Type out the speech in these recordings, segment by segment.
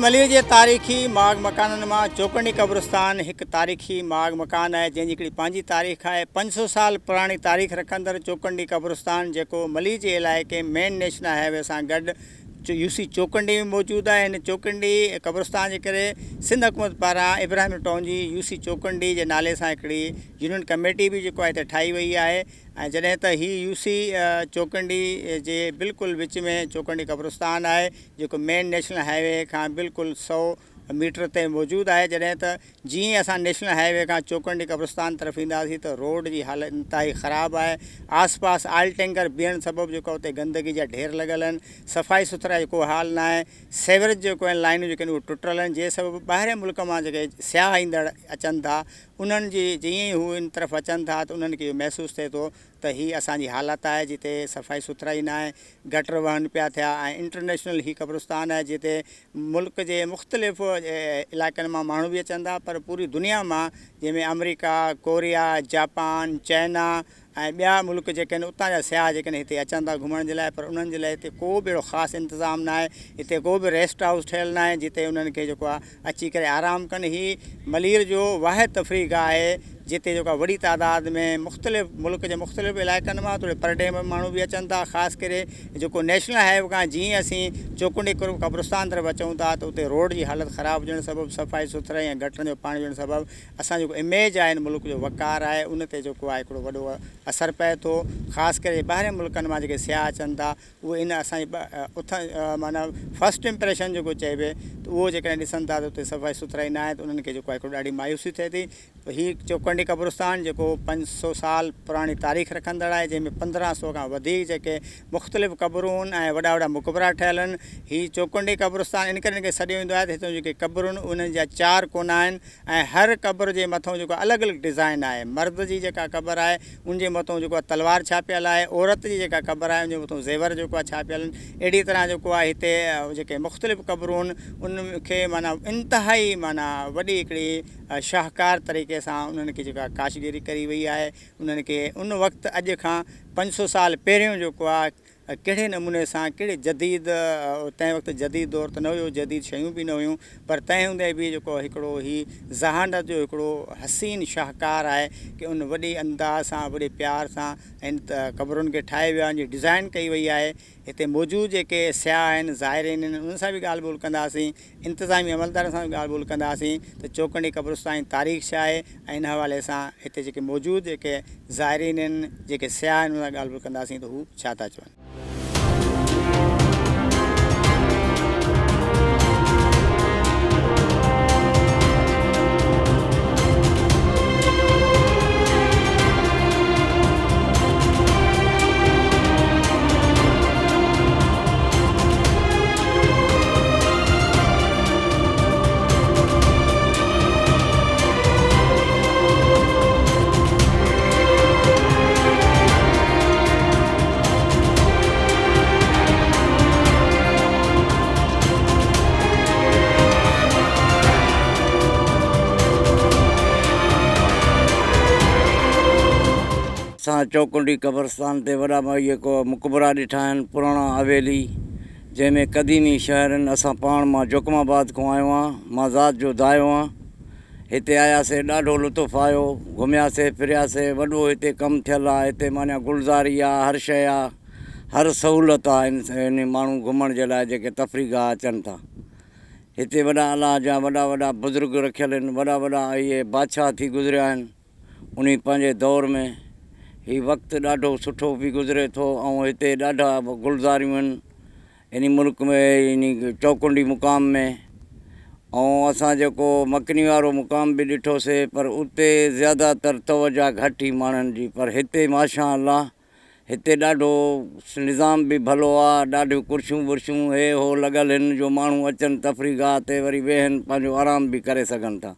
मलीर जे तारीख़ी माग मकाननि मां चौकंडी क़ब्रिस्तान हिकु तारीख़ी माग मकान आहे जंहिंजी हिकिड़ी पंहिंजी तारीख़ आहे। 500 साल पुराणी तारीख़ रखंदड़ चौकंडी क़ब्रिस्तान जेको मलीर जे इलाइक़े मेन नेशनल हाईवे सां गॾु यूसी चौकंडी में मौजूदु आहे। हिन चौकंडी क़ब्रिस्तान जे करे सिंध हुकूमत पारां इब्राहिम टाउन जी यूसी चौकंडी जे नाले सां हिकिड़ी यूनियन कमेटी बि जेको आहे हिते ठाही वई आहे। ऐं जॾहिं त हीअ यूसी चौकंडी जे बिल्कुलु विच में चौकंडी क़ब्रिस्तान आहे जेको मेन नेशनल हाईवे खां बिल्कुलु 100 मीटर ते मौजूदु आहे। जॾहिं त जीअं असां नेशनल हाईवे खां चौकंडी क़ब्रिस्तान तरफ़ ईंदासीं त रोड जी हालत इंतिहाई ख़राबु आहे। आसपास ऑयल टैंकर बीहण सबबु जेको उते गंदगी जा ढेर लॻल आहिनि, सफ़ाई सुथरा जो को हाल न आहे। सेवरेज जेको आहिनि लाइनूं जेके आहिनि उहे टुटल आहिनि, जंहिं सबबु ॿाहिरि मुल्क मां जेके सियाह ईंदड़ अचनि था उन्हनि जी जीअं ई हू इन तरफ़ अचनि था त उन्हनि खे इहो महसूसु थिए थो त हीअ असांजी हालत आहे जिते सफ़ाई सुथरा ई न आहे, गटर वहनि पिया थिया। ऐं इंटरनेशनल ही क़ब्रिस्तान आहे जिते मुल्क जे मुख़्तलिफ़ इलाइक़नि मां माण्हू बि अचनि था, पर पूरी दुनिया मां जंहिंमें अमेरिका, कोरिया, जापान, चाइना ऐं ॿिया मुल्क जेके आहिनि उतां जा सियाह जेके आहिनि हिते अचनि था घुमण जे लाइ, पर उन्हनि जे लाइ हिते को बि अहिड़ो ख़ासि इंतिज़ाम न आहे। हिते को बि रेस्ट हाउस ठहियलु न आहे जिते उन्हनि खे जेको आहे अची करे आराम कनि। हीअ मलीर जो वाहिद तफ़रीह गाह आहे जिते जेको वॾी तादाद में मुख़्तलिफ़ मुल्क जे मुख़्तलिफ़ इलाइक़नि मां थोरे परॾे में माण्हू बि अचनि था। ख़ासि करे जेको नेशनल हाईवे खां जीअं असीं चौकंडी क़ब्रिस्तान तरफ़ अचूं था त उते रोड जी हालत ख़राबु हुजण सबबु, सफ़ाई सुथराई ऐं गटरनि जो पाणी हुजण सबबु असां जेको इमेज आहे हिन मुल्क जो वक़ार आहे उन ते जेको आहे हिकिड़ो वॾो असरु पए थो। ख़ासि करे ॿाहिरि मुल्कनि मां जेके सियाह अचनि था उहे इन असांजी माना फस्ट इम्प्रेशन जेको चइबे त उहो जेकॾहिं ॾिसनि था त उते सफ़ाई सुथराई न आहे त उन्हनि खे जेको आहे हिकिड़ो ॾाढी मायूसी थिए थी। हीअ चौकंडी क़ब्रिस्तान जेको 500 साल पुराणी तारीख़ रखंदड़ आहे, जंहिंमें 1500 खां वधीक जेके मुख़्तलिफ़ क़बरूं आहिनि ऐं वॾा वॾा मक़बरा ठहियल आहिनि। हीअ चौकंडी क़ब्रिस्तान इन करे हिनखे सॾियो वेंदो आहे त हितां जेके क़बरूं आहिनि उन्हनि जा 4 कोना आहिनि ऐं हर क़बर जे मथां जेको अलॻि अलॻि डिज़ाइन आहे। मर्द जी जेका क़बर आहे उनजे मथां जेको आहे तलवार छापियल आहे, औरत जी जेका क़बर आहे उनजे मथां ज़ेवर जेको आहे छापियल आहिनि। अहिड़ी तरह जेको आहे हिते जेके मुख़्तलिफ़ क़बरूं आहिनि उनखे माना इंतिहाई माना वॾी हिकिड़ी शाहकार तरीक़े सां उन्हनि खे जेका काशगिरी करी वई आहे। उन्हनि खे उन वक़्तु अॼु खां 500 साल पहिरियों जेको आहे कहिड़े नमूने सां कहिड़े जदीद तंहिं वक़्तु जदीद दौर त न हुयो, जदीद शयूं बि न हुयूं, पर तंहिं हूंदे बि जेको हिकिड़ो हीउ ज़हानत जो हिकिड़ो हसीन शाहकार आहे की उन वॾे अंदाज़ सां वॾे प्यार सां इन क़बरुनि खे ठाहे विया आहिनि, डिज़ाइन कई वई आहे। हिते मौजूदु जेके सियाह आहिनि, ज़ाइरीन आहिनि, उन्हनि सां बि ॻाल्हि ॿोल कंदासीं, इंतिज़ामी अमलदारनि सां बि ॻाल्हि ॿोल कंदासीं त चौकंडी क़ब्रिस्तान जी तारीख़ छा आहे ऐं इन हवाले सां हिते जेके मौजूदु जेके ज़ाइरीन आहिनि, जेके सियाह आहिनि उन सां ॻाल्हि ॿोल कंदासीं त हू छा था चवनि। असां चौकंडी क़ब्रिस्तान ते वॾा जेको मक़बरा ॾिठा आहिनि, पुराणा हवेली जंहिंमें क़दीमी शहरनि। असां पाण मां जोकमाबाद खां आयो आहियां, मां ज़ात जो दायो आहियां। हिते आयासीं, ॾाढो लुत्फ़ु आयो, घुमियासीं फिरियासीं, वॾो हिते कमु थियलु आहे। हिते माना गुलज़ारी आहे, हर शइ आहे, हर सहूलियत आहे इन माण्हू घुमण जे लाइ जेके तफ़रीह गाह अचनि था। हिते वॾा अलाह जा वॾा वॾा बुज़ुर्ग रखियल आहिनि, वॾा वॾा इहे बादशाह थी गुज़रिया आहिनि उन पंहिंजे दौर में। हीउ वक़्तु ॾाढो सुठो बि गुज़रे थो ऐं हिते ॾाढा गुलज़ारियूं आहिनि इन मुल्क में, इन चौकंडी मुक़ाम में। ऐं असां जेको मकनी वारो मुक़ाम बि ॾिठोसीं, पर उते ज़्यादातर तवजा घटि ई माण्हुनि जी, पर हिते माशा अल्लाह हिते ॾाढो निज़ाम बि भलो आहे। ॾाढियूं कुर्सियूं वुर्सियूं हे हो लॻल आहिनि जो माण्हू अचनि तफ़रीह गाह ते वरी वेहनि, पंहिंजो आराम बि करे सघनि था।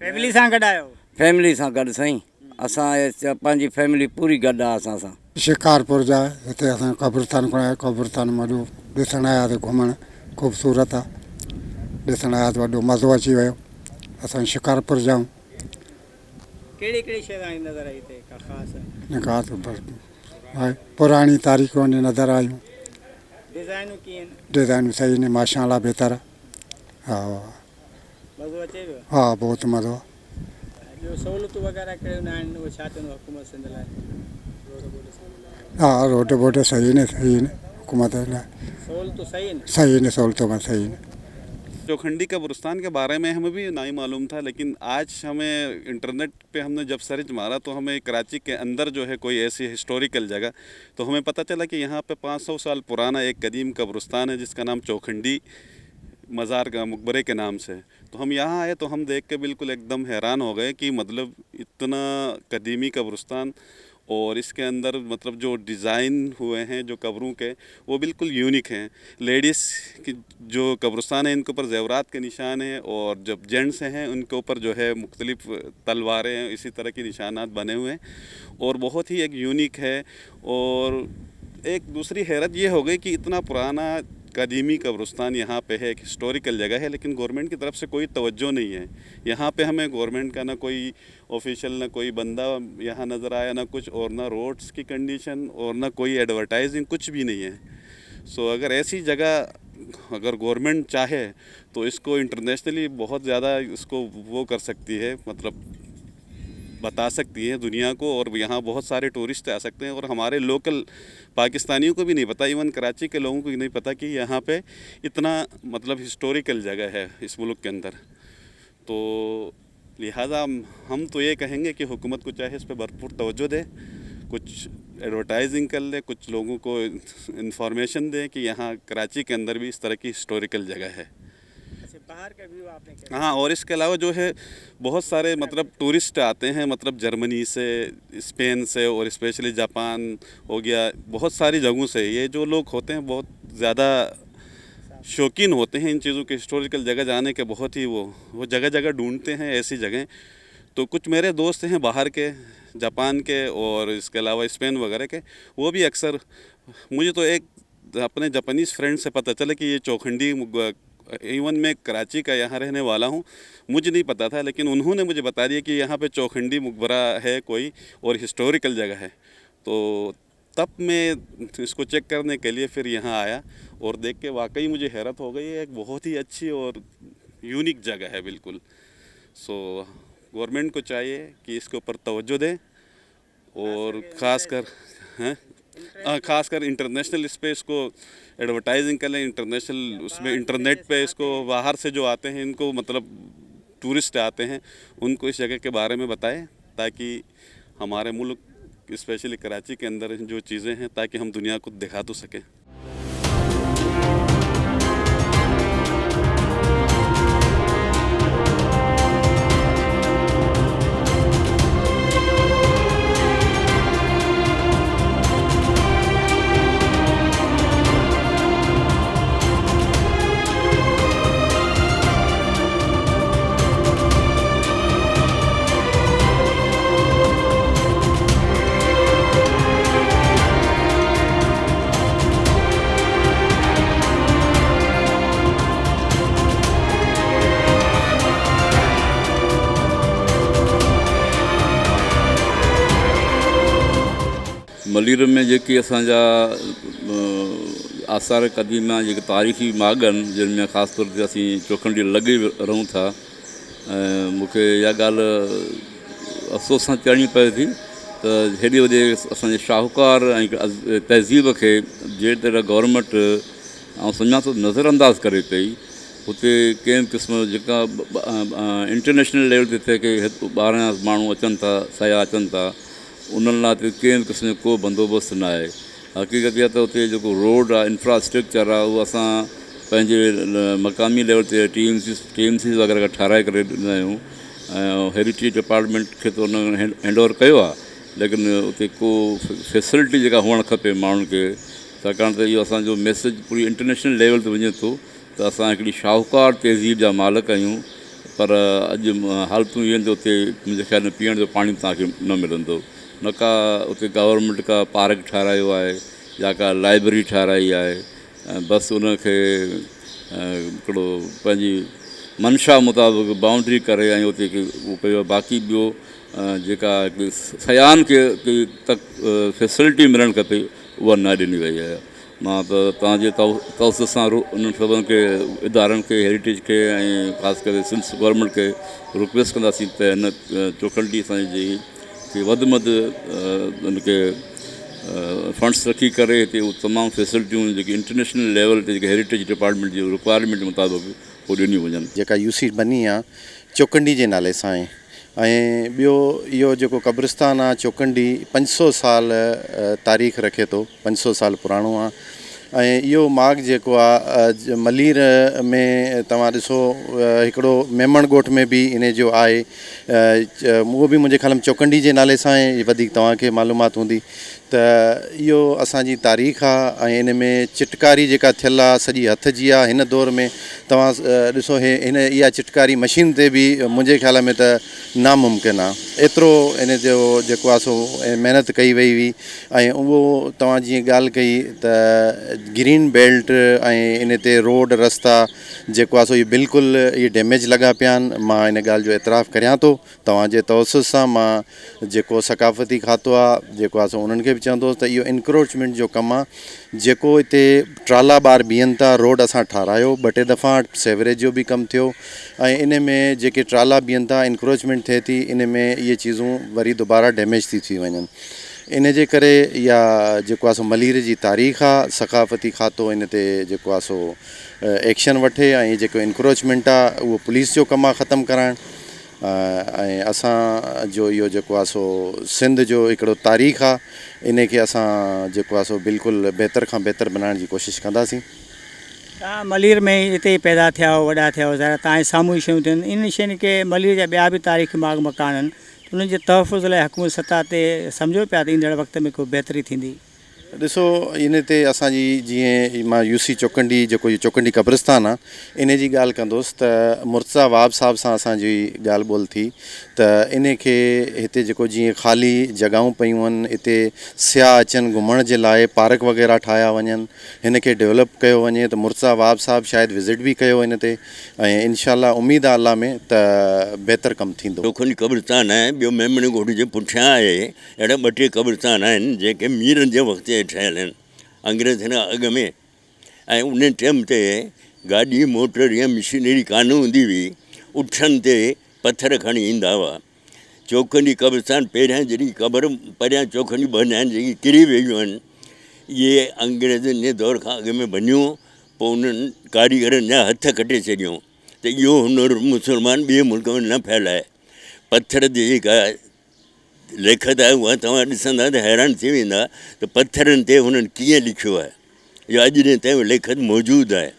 फैमिली सां गॾु आहियो? फैमिली सां गॾु साईं, असां पंहिंजी फैमिली पूरी गॾु आहे असां सां। शिकारपुर जा हिते असां क़ब्रिस्तान खण आया, क़ब्रिस्तान वॾो ॾिसणु आयासीं, घुमणु ख़ूबसूरत आहे, ॾिसणु आयासीं, वॾो मज़ो अची वियो। असां शिकारपुर जा आहियूं। कहिड़ी कहिड़ी शइ नज़र आई हिते का ख़ासि? पुराणी तारीख़ूं नज़र आयूं। डिज़ाइनूं कीअं आहिनि? डिज़ाइनूं सही आहिनि, माशा अल्लाह बहितर। हा मज़ो अचे पियो? हा बहुत मज़ो आहे। ॿियो सहूलियतूं वग़ैरह कहिड़ियूं न आहिनि उहे छा चवंदो हुकूमत सिंध लाइ? हा रोड वोड सही ने हुकूमत लाइ सहूलियतूं सही आहिनि? सही ने सहूलतों में सही ने। चौखंडी कब्रिस्तान के बारे में हमें भी नहीं मालूम था, लेकिन आज हमें इंटरनेट पे हमने जब सर्च मारा तो हमें कराची के अंदर जो है कोई ऐसी हिस्टोरिकल जगह, तो हमें पता चला कि यहाँ पे 500 साल पुराना एक कदीम कब्रिस्तान है जिसका नाम चौखंडी मज़ार का मकबरे के नाम से है। तो हम यहाँ आए तो हम देख के बिल्कुल एकदम हैरान हो गए कि मतलब इतना कदीमी कब्रिस्तान, और इसके अंदर मतलब जो डिज़ाइन हुए हैं जो कब्रों के वो बिल्कुल यूनिक हैं। लेडीज़ की जो कब्रिस्तान है इनके ऊपर ज़ेवरात के निशान हैं, और जब जेंट्स हैं उनके ऊपर जो है मुख्तलिफ़ तलवारें हैं, इसी तरह के निशानात बने हुए हैं, और बहुत ही एक यूनिक है। और एक दूसरी हैरत ये हो गई कि इतना पुराना कदीमी कब्रिस्तान यहाँ पे है, एक हिस्टोरिकल जगह है, लेकिन गवर्नमेंट की तरफ से कोई तवज्जो नहीं है यहाँ पे। हमें गवर्नमेंट का ना कोई ऑफिशियल, ना कोई बंदा यहाँ नज़र आया, ना कुछ, और ना रोड्स की कंडीशन, और ना कोई एडवर्टाइजिंग, कुछ भी नहीं है। सो अगर ऐसी जगह अगर गवर्नमेंट चाहे तो इसको इंटरनेशनली बहुत ज़्यादा इसको वो कर सकती है, मतलब बता सकती है दुनिया को, और यहाँ बहुत सारे टूरिस्ट आ सकते हैं। और हमारे लोकल पाकिस्तानियों को भी नहीं पता, इवन कराची के लोगों को भी नहीं पता कि यहाँ पे इतना मतलब हिस्टोरिकल जगह है इस मुल्क के अंदर। तो लिहाजा हम तो ये कहेंगे कि हुकूमत को चाहे इस पर भरपूर तवज्जो दे, कुछ एडवर्टाइजिंग कर ले, कुछ लोगों को इंफॉर्मेशन दे कि यहाँ कराची के अंदर भी इस तरह की हिस्टोरिकल जगह है। बाहर का व्यू आपने क्या? हाँ, और इसके अलावा जो है बहुत सारे मतलब टूरिस्ट आते हैं, मतलब जर्मनी से, स्पेन से, और स्पेशली जापान हो गया, बहुत सारी जगहों से। ये जो लोग होते हैं बहुत ज़्यादा शौकीन होते हैं इन चीज़ों के, हिस्टोरिकल जगह जाने के, बहुत ही वो जगह जगह ढूंढते हैं ऐसी जगह। तो कुछ मेरे दोस्त हैं बाहर के, जापान के और इसके अलावा स्पेन वगैरह के, वो भी अक्सर, मुझे तो एक अपने जापानीज़ फ्रेंड से पता चला कि ये चौखंडी, इवन मैं कराची का यहाँ रहने वाला हूँ, मुझे नहीं पता था, लेकिन उन्होंने मुझे बता दिया कि यहाँ पे चौखंडी मकबरा है कोई, और हिस्टोरिकल जगह है। तो तब मैं इसको चेक करने के लिए फिर यहाँ आया, और देख के वाकई मुझे हैरत हो गई है। एक बहुत ही अच्छी और यूनिक जगह है बिल्कुल। सो गवर्नमेंट को चाहिए कि इसके ऊपर तवज्जो दे, और ख़ासकर इंटरनेशनल इस पे इसको एडवर्टाइजिंग कर लें, इंटरनेशनल उसमें इंटरनेट पे इसको, बाहर से जो आते हैं इनको, मतलब टूरिस्ट आते हैं, उनको इस जगह के बारे में बताएं, ताकि हमारे मुल्क स्पेशली कराची के अंदर जो चीज़ें हैं, ताकि हम दुनिया को दिखा तो सकें। मलीर में जेके असांजा आसार क़दीमा जेके तारीख़ी माॻ आहिनि, जिन में ख़ासि तौर ते असीं चौखंडी लॻी रहूं था, मूंखे इहा ॻाल्हि अफ़सोस सां चवणी पए थी त हेॾे वॾे असांजे शाहूकार ऐं तहज़ीब खे जहिड़ी तरह गवर्नमेंट ऐं सम्झां थो नज़रअंदाज़ करे पई, हुते कंहिं क़िस्म जेका इंटरनेशनल लेवल ते थिए कि 12 माण्हू अचनि था, सयाह अचनि था, उन्हनि लाइ त कंहिं क़िस्म जो को बंदोबस्तु न आहे। हक़ीक़त इहा त हुते जेको रोड आहे, इंफ्रास्ट्रक्चर आहे, उहो असां पंहिंजे मक़ामी लेवल ते TMC वग़ैरह ठाराए करे ॾींदा आहियूं, ऐं हेरिटेज डिपार्टमेंट खे त उन हैंडओवर कयो आहे, लेकिन उते को फैसिलिटी जेका हुअणु खपे माण्हुनि खे, छाकाणि त इहो असांजो मैसेज पूरी इंटरनेशनल लेवल ते वञे थो त असां हिकिड़ी शाहूकार तहज़ीब जा मालिक आहियूं। पर अॼु हालतूं इहे आहिनि त उते मुंहिंजे ख़्याल में पीअण जो पाणी तव्हांखे न मिलंदो, न का उते गवर्नमेंट का पार्क ठारायो आहे या का लाइब्रेरी ठाराई आहे, बसि उनखे हिकिड़ो पंहिंजी मंशा मुताबिक़ बाउंड्री करे ऐं उते उहो कयो। बाक़ी ॿियो जेका सयाहनि खे तक फैसिलिटी मिलणु खपे, उहा न ॾिनी वई आहे। मां त तव्हांजे तवसत सां उन्हनि सभिनि खे इदारनि खे हेरिटेज खे ऐं ख़ासि करे सिंध गवर्नमेंट खे रिक्वेस्ट कंदासीं त हिन चौखंडी असांजी खे वधि में वधि उनखे फंड्स रखी करे हिते उहे तमामु फैसिलिटियूं जेके इंटरनेशनल लेवल ते जेके हेरिटेज डिपार्टमेंट जी रिक्वायरमेंट जे मुताबिक़ उहे ॾिनियूं वञनि। जेका यूसी बनी आहे चौखंडी जे नाले सां आहे ऐं ॿियो इहो जेको क़ब्रिस्तान आहे चौखंडी 500 साल तारीख़ रखे थो, 500 साल पुराणो आहे। ऐं इहो माॻु जेको आहे मलीर में तव्हां ॾिसो हिकिड़ो मेमण ॻोठ में बि इन जो आहे, उहो बि मुंहिंजे ख़्याल में चौखंडी जे नाले सां आहे, वधीक तव्हांखे मालूमात हूंदी। त इहो असांजी तारीख़ आहे ऐं इन में चिटकारी जेका थियल आहे सॼी हथ जी आहे। हिन दौर में तव्हां ॾिसो हिन इहा चिटकारी मशीन ते बि मुंहिंजे ख़्याल में त नामुमकिन आहे, एतिरो इन जो जेको आहे सो महिनत कई वई हुई। ऐं उहो तव्हां जीअं ॻाल्हि कई त ग्रीन बेल्ट ऐं इन ते रोड रस्ता जेको आहे सो इहे बिल्कुलु इहे डैमेज लॻा पिया आहिनि। मां इन ॻाल्हि जो एतिराफ़ु करियां थो तव्हांजे तवसत सां। मां जेको सकाफ़ती खातो आहे जेको आहे सो उन्हनि खे बि चवंदुसि त इहो इंक्रोचमेंट जो कमु आहे जेको हिते ट्राला ॿार बीहनि था, रोड असां ठारायो 2-टे दफ़ा, सेवरेज जो बि कमु थियो ऐं इन में जेके ट्राला बीहनि था इंक्रोचमेंट थिए थी, इन में इहे चीज़ूं वरी दुबारा डैमेज थी वञनि। इन जे करे इहा जेको आहे सो मलीर जी तारीख़ आहे, सकाफ़ती खातो इन ते जेको आहे सो एक्शन वठे ऐं जेको इंक्रोचमेंट आहे उहो पुलिस जो कमु आहे ख़तमु कराइणु। ऐं असांजो इहो जेको आहे सो सिंध जो हिकिड़ो तारीख़ आहे, इन खे असां जेको आहे सो बिल्कुलु बहितर खां बहितर बनाइण जी कोशिशि कंदासीं। तव्हां मलीर में हिते ई पैदा थिया हो, वॾा थिया हो, ज़रा तव्हांजे साम्हूं शयूं थियनि, इन शयुनि खे मलीर जा ॿिया बि तारीख़ी माॻ मकान आहिनि, उन्हनि जे तहफ़ुज़ लाइ हुकूमत सतह ते सम्झो पिया त ईंदड़ वक़्त में को बहितरी थींदी? ॾिसो इन ते असांजी जीअं मां यूसी चौखंडी जेको इहो चौखंडी क़ब्रिस्तान आहे इन जी ॻाल्हि कंदुसि त मुर्तज़ा वाब साहिब सां असांजी ॻाल्हि ॿोल थी त इन खे हिते जेको जीअं ख़ाली जॻहियूं पियूं आहिनि, हिते सियाह अचनि घुमण जे लाइ, पार्क वग़ैरह ठाहिया वञनि, हिन खे डेवलप कयो वञे त मुर्तज़ा वाब साहिब शायदि विज़िट बि कयो हिन ते ऐं इनशाला उमेदु आहे अल्लाह में त बहितर कमु थींदो। चौखंडी क़ब्रिस्तान आहे, ॿियो मेमण ॻोठ जे पुठियां आहे, अहिड़ा 2-टे क़ब्रिस्तान आहिनि जेके मीरनि जे वक़्त जे ठहियल आहिनि, अंग्रेज़नि अॻ में। ऐं उन टाइम ते गाॾी मोटर या मशीनरी कान हूंदी हुई, उठनि ते पथर खणी ईंदा हुआ। चौखंडी क़ब्रिस्तान पहिरियां जॾहिं क़बर परियां चौखंडी 2 आहिनि जेकी किरी वियूं आहिनि, इहे अंग्रेज़नि जे दौर खां अॻ में बनियूं, पोइ उन्हनि कारीगरनि जा हथ कटे छॾियूं त इहो हुनर मुस्लमान ॿिए मुल्क में न फैलाए। पथर ते जेका लेखत आहे उहा तव्हां ॾिसंदा त हैरान थी वेंदा त पथरनि ते हुननि कीअं लिखियो आहे, इहो अॼु ॾींहं ताईं लेखत मौजूदु आहे।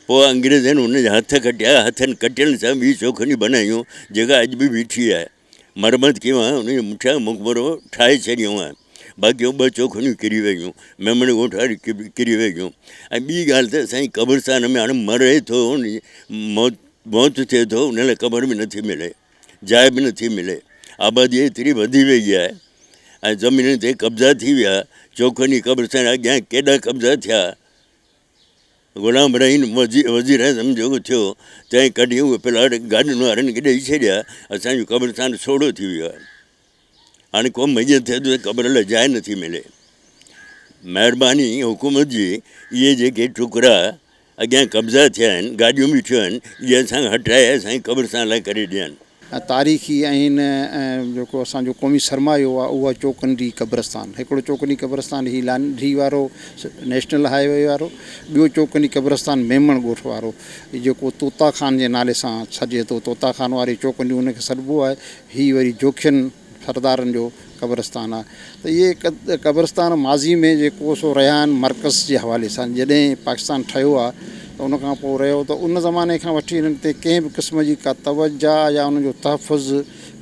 पोइ अंग्रेज़नि हुनजा हथ कटिया, हथनि कटियल सां ॿी चौखंडी बनायूं जेका अॼु बि बीठी आहे, मरमत कयो आहे, हुनजे मुठियां मक़बरो ठाहे छॾियो आहे। बाक़ी 2 चौखंडियूं किरी वियूं, मेमण ॻोठ वारी किरी वियूं। ऐं ॿी ॻाल्हि त असांजी क़ब्रिस्तान में हाणे मरे थो, मौत थिए थो, उन लाइ क़बर बि नथी मिले, जाइ बि नथी मिले, आबादी एतिरी वधी वई आहे ऐं ज़मीन ते कब्ज़ा थी विया। चौखंडी क़ब्रिस्तान अॻियां केॾा कब्ज़ा थिया, ग़ुलाम रहीम वज़ीर आज़म जेको थियो तंहिं कढी उहे प्लाट गाॾियुनि वारनि खे ॾेई छॾिया, असांजो क़ब्रिस्तान सोढ़ो थी वियो आहे। हाणे को मैयत थिए थो त क़बर लाइ जाइ नथी मिले। महिरबानी हुकूमत जी इहे जेके टुकड़ा अॻियां कब्ज़ा थिया आहिनि, गाॾियूं बीठियूं आहिनि, इहे असांखे हटाए असांजी क़ब्रिस्तान लाइ करे ॾियनि। तारीख़ी ऐं जेको असांजो क़ौमी सरमायो आहे उहा चौखंडी क़ब्रिस्तान, हिकिड़ो चौखंडी क़ब्रिस्तान ही लांडरी वारो नेशनल हाईवे वारो, ॿियो चौखंडी क़ब्रिस्तान मेमण ॻोठ वारो जेको तोता खान जे नाले सां सॾे थो, तोता खान वारी चौखंडियूं उनखे सॾिबो आहे। हीअ वरी जोखियन सरदारनि जो क़ब्रिस्तान आहे। त इहे क़ब्रिस्तान माज़ी में जेको सो रहिया आहिनि मर्कज़ जे हवाले सां, जॾहिं पाकिस्तान ठहियो आहे त उन खां पोइ रहियो, त उन ज़माने खां वठी हिननि ते कंहिं बि क़िस्म जी का तवजा या उनजो तहफ़ुज़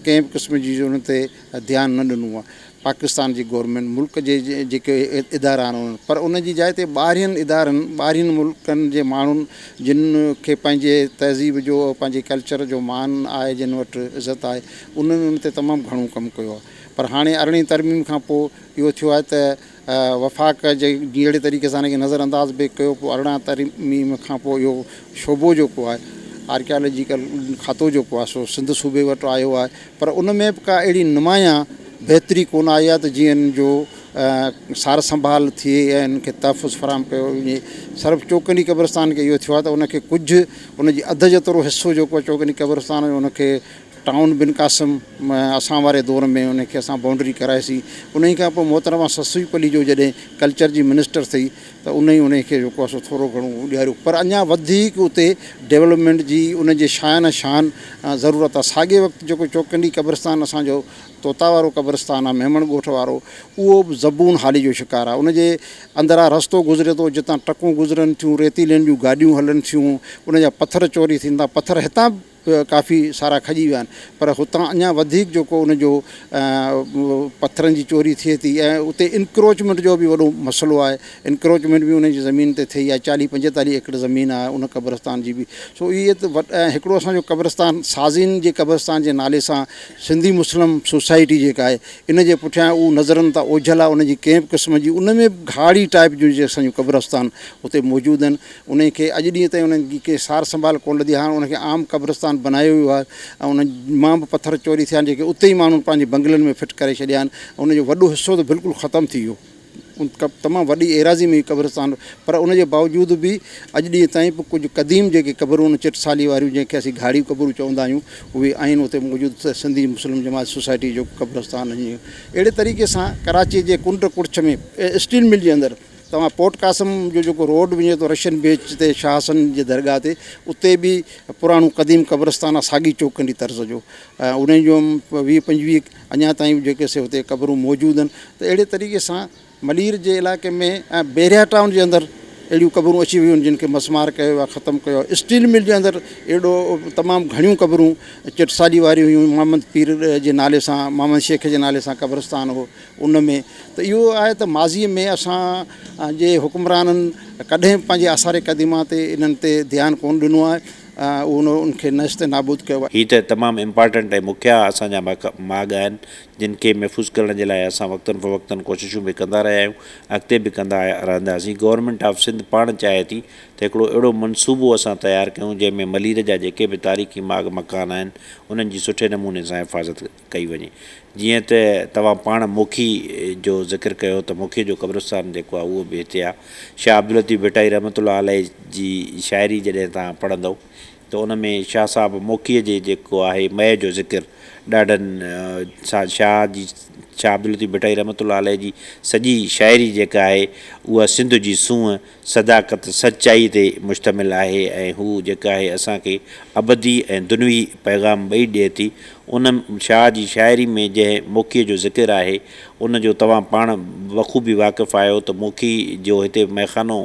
कंहिं बि क़िस्म जी उन ते ध्यानु न ॾिनो आहे। पाकिस्तान जी गवर्नमेंट मुल्क जे जेके इदारा आहिनि पर उन जी जाइ ते ॿाहिरियुनि इदारनि, ॿाहिरियुनि मुल्कनि जे माण्हुनि जिन खे पंहिंजे तहज़ीब जो, पंहिंजे कल्चर जो मान आहे, जिन वटि इज़त आहे, उन्हनि उन ते तमामु घणो कमु कयो आहे। पर हाणे 18वीं तरमीम खां पोइ इहो थियो आहे त वफ़ाक़ जे जहिड़े तरीक़े सां हिनखे नज़रअंदाज़ बि कयो। पोइ 18 तरमीम खां पोइ इहो शोबो जेको आहे आर्कियालॉजिकल खातो जेको आहे सो सिंध सूबे वटि आयो आहे, पर उन में बि का अहिड़ी नुमाया बहितरी कोन आई आहे त जीअं जो सार संभाल थिए ऐं इनखे तहफ़ुज़ फराहम कयो वञे। सिर्फ़ु चौकंडी क़ब्रिस्तान खे इहो थियो आहे त उनखे कुझु उनजी अधु जेतिरो हिसो जेको आहे चौकंडी क़ब्रिस्तान जो उनखे टाउन बिन कासिम असां वारे दौर में उनखे असां बाउंड्री कराईसीं। उन खां पोइ मोहतरमा ससूईपली जो जॾहिं कल्चर जी मिनिस्टर थी त उनखे जेको आहे थोरो घणो ॾियारियो, पर अञा वधीक उते डेवलपमेंट जी उनजे शान शान ज़रूरत आहे। साॻे वक़्तु जेको चौकंडी क़ब्रिस्तान असांजो तोता वारो क़ब्रिस्तान आहे, मेमण ॻोठ वारो, उहो बि ज़बून हाली जो शिकार आहे। उनजे अंदरां रस्तो गुज़रे थो, जितां ट्रकूं गुज़रनि थियूं, रेतीलनि जूं गाॾियूं हलनि थियूं, उनजा पथर चोरी थींदा, पथर हितां काफ़ी सारा खॼी विया आहिनि, पर हुतां अञा वधीक जेको उनजो पथरनि जी चोरी थिए थी। ऐं उते इंक्रोचमेंट जो बि वॾो मसइलो आहे। इंक्रोचमेंट बि उनजी ज़मीन ते थी आहे, 40-45 एकड़ ज़मीन आहे उन क़ब्रिस्तान जी बि। सो इहे त हिकिड़ो असांजो क़ब्रिस्तान साज़िन जे क़ब्रिस्तान जे नाले सां सिंधी मुस्लिम सोसाइटी जेका आहे इन जे पुठियां उहा नज़रनि तां ओझल आहे, उनजी कंहिं बि क़िस्म जी उन में घाड़ी टाइप जूं जे असांजूं क़ब्रिस्तान उते मौजूदु आहिनि। उनखे अॼु ॾींहं ताईं उन्हनि जी के सार संभाल कोन लधी। हाणे उनखे आम क़ब्रिस्तान बनायो वियो आहे ऐं उन मां बि पथर चोरी थिया आहिनि जेके उते ई माण्हुनि पंहिंजे बंगलनि में फिट करे छॾिया आहिनि। उनजो वॾो हिसो त बिल्कुलु ख़तमु थी वियो, तमामु वॾी एराज़ी में क़ब्रिस्तान, पर उनजे बावजूदु बि अॼु ॾींहं ताईं बि कुझु क़दीम जेके क़बरूं आहिनि चिटसाली वारियूं जंहिंखे असीं घाड़ी क़बरूं चवंदा आहियूं उहे आहिनि उते मौजूदु। सिंधी मुस्लिम जमात सोसाइटी जो क़ब्रिस्तान आहिनि। अहिड़े तरीक़े सां कराची जे कुंड कुर्छ में स्टील मिल जे अंदरि तव्हां पोर्ट कासिम जो जेको रोड वञे थो रशियन बीच ते शाह हसन जे दरगाह ते, उते बि पुराणो क़दीम क़ब्रिस्तान आहे साॻी चौकंडी तर्ज़ जो। उन जो 20-25 अञा ताईं जेके से हुते क़बरूं मौजूदु आहिनि। त अहिड़े तरीक़े सां मलीर जे इलाइक़े में ऐं बेरिया टाउन जे अंदरि अहिड़ियूं क़बरूं अची वियूं आहिनि जिन खे मसमार कयो आहे, ख़तमु कयो आहे। स्टील मिल जे अंदरि अहिड़ो तमामु घणियूं क़बरूं चिटसाली वारियूं हुयूं, मोहम्मद पीर जे नाले सां, मोहम्मद शेख जे नाले सां क़ब्रिस्तान हो उन में। त इहो आहे त माज़ीअ में असां जे हुकुमराननि कॾहिं पंहिंजे आसारे क़दीमा ते इन्हनि ते ध्यानु कोन ॾिनो आहे, उनखे नस्ते नाबूद कयो आहे। हीअ त तमामु इम्पॉर्टेंट ऐं मुखिया असांजा माॻ आहिनि जिन खे महफ़ूज़ करण जे लाइ असां वक़्तनि फ़वक़्तनि कोशिशूं बि कंदा रहिया आहियूं, अॻिते बि कंदा रहंदासीं। गवर्नमेंट ऑफ सिंध पाण चाहे थी त हिकिड़ो अहिड़ो मनसूबो असां तयारु कयूं जंहिंमें मलीर जा जेके बि तारीख़ी मकान आहिनि उन्हनि जी सुठे नमूने सां हिफ़ाज़त कई वञे। जीअं त तव्हां पाण मुखी जो ज़िक्र कयो त मुखी जो क़ब्रिस्तान जेको आहे उहो बि हिते आहे। शाह अब्दुल लतीफ़ भट्टाई रहमतुल्लाह अलैह जी शाइरी जॾहिं तव्हां पढ़ंदव त उन में शाह साहिबु मोखीअ जे जेको आहे मए जो ज़िक्र ॾाढनि शाह अब्दुल लतीफ़ भट्टाई रहमतुल्लाह अलैह जी सॼी शाइरी जेका आहे उहा सिंध जी सूंहं सदाकत सचाई ते मुश्तमिल आहे ऐं हू जेका आहे असांखे अबदी ऐं दुनवी पैगाम ॿई ॾिए थी। उन शाह जी शाइरी में जंहिं मोखीअ जो ज़िक्र आहे उनजो तव्हां पाण बख़ूबी वाक़िफ़ु आहियो त मोखी जो हिते मैखानो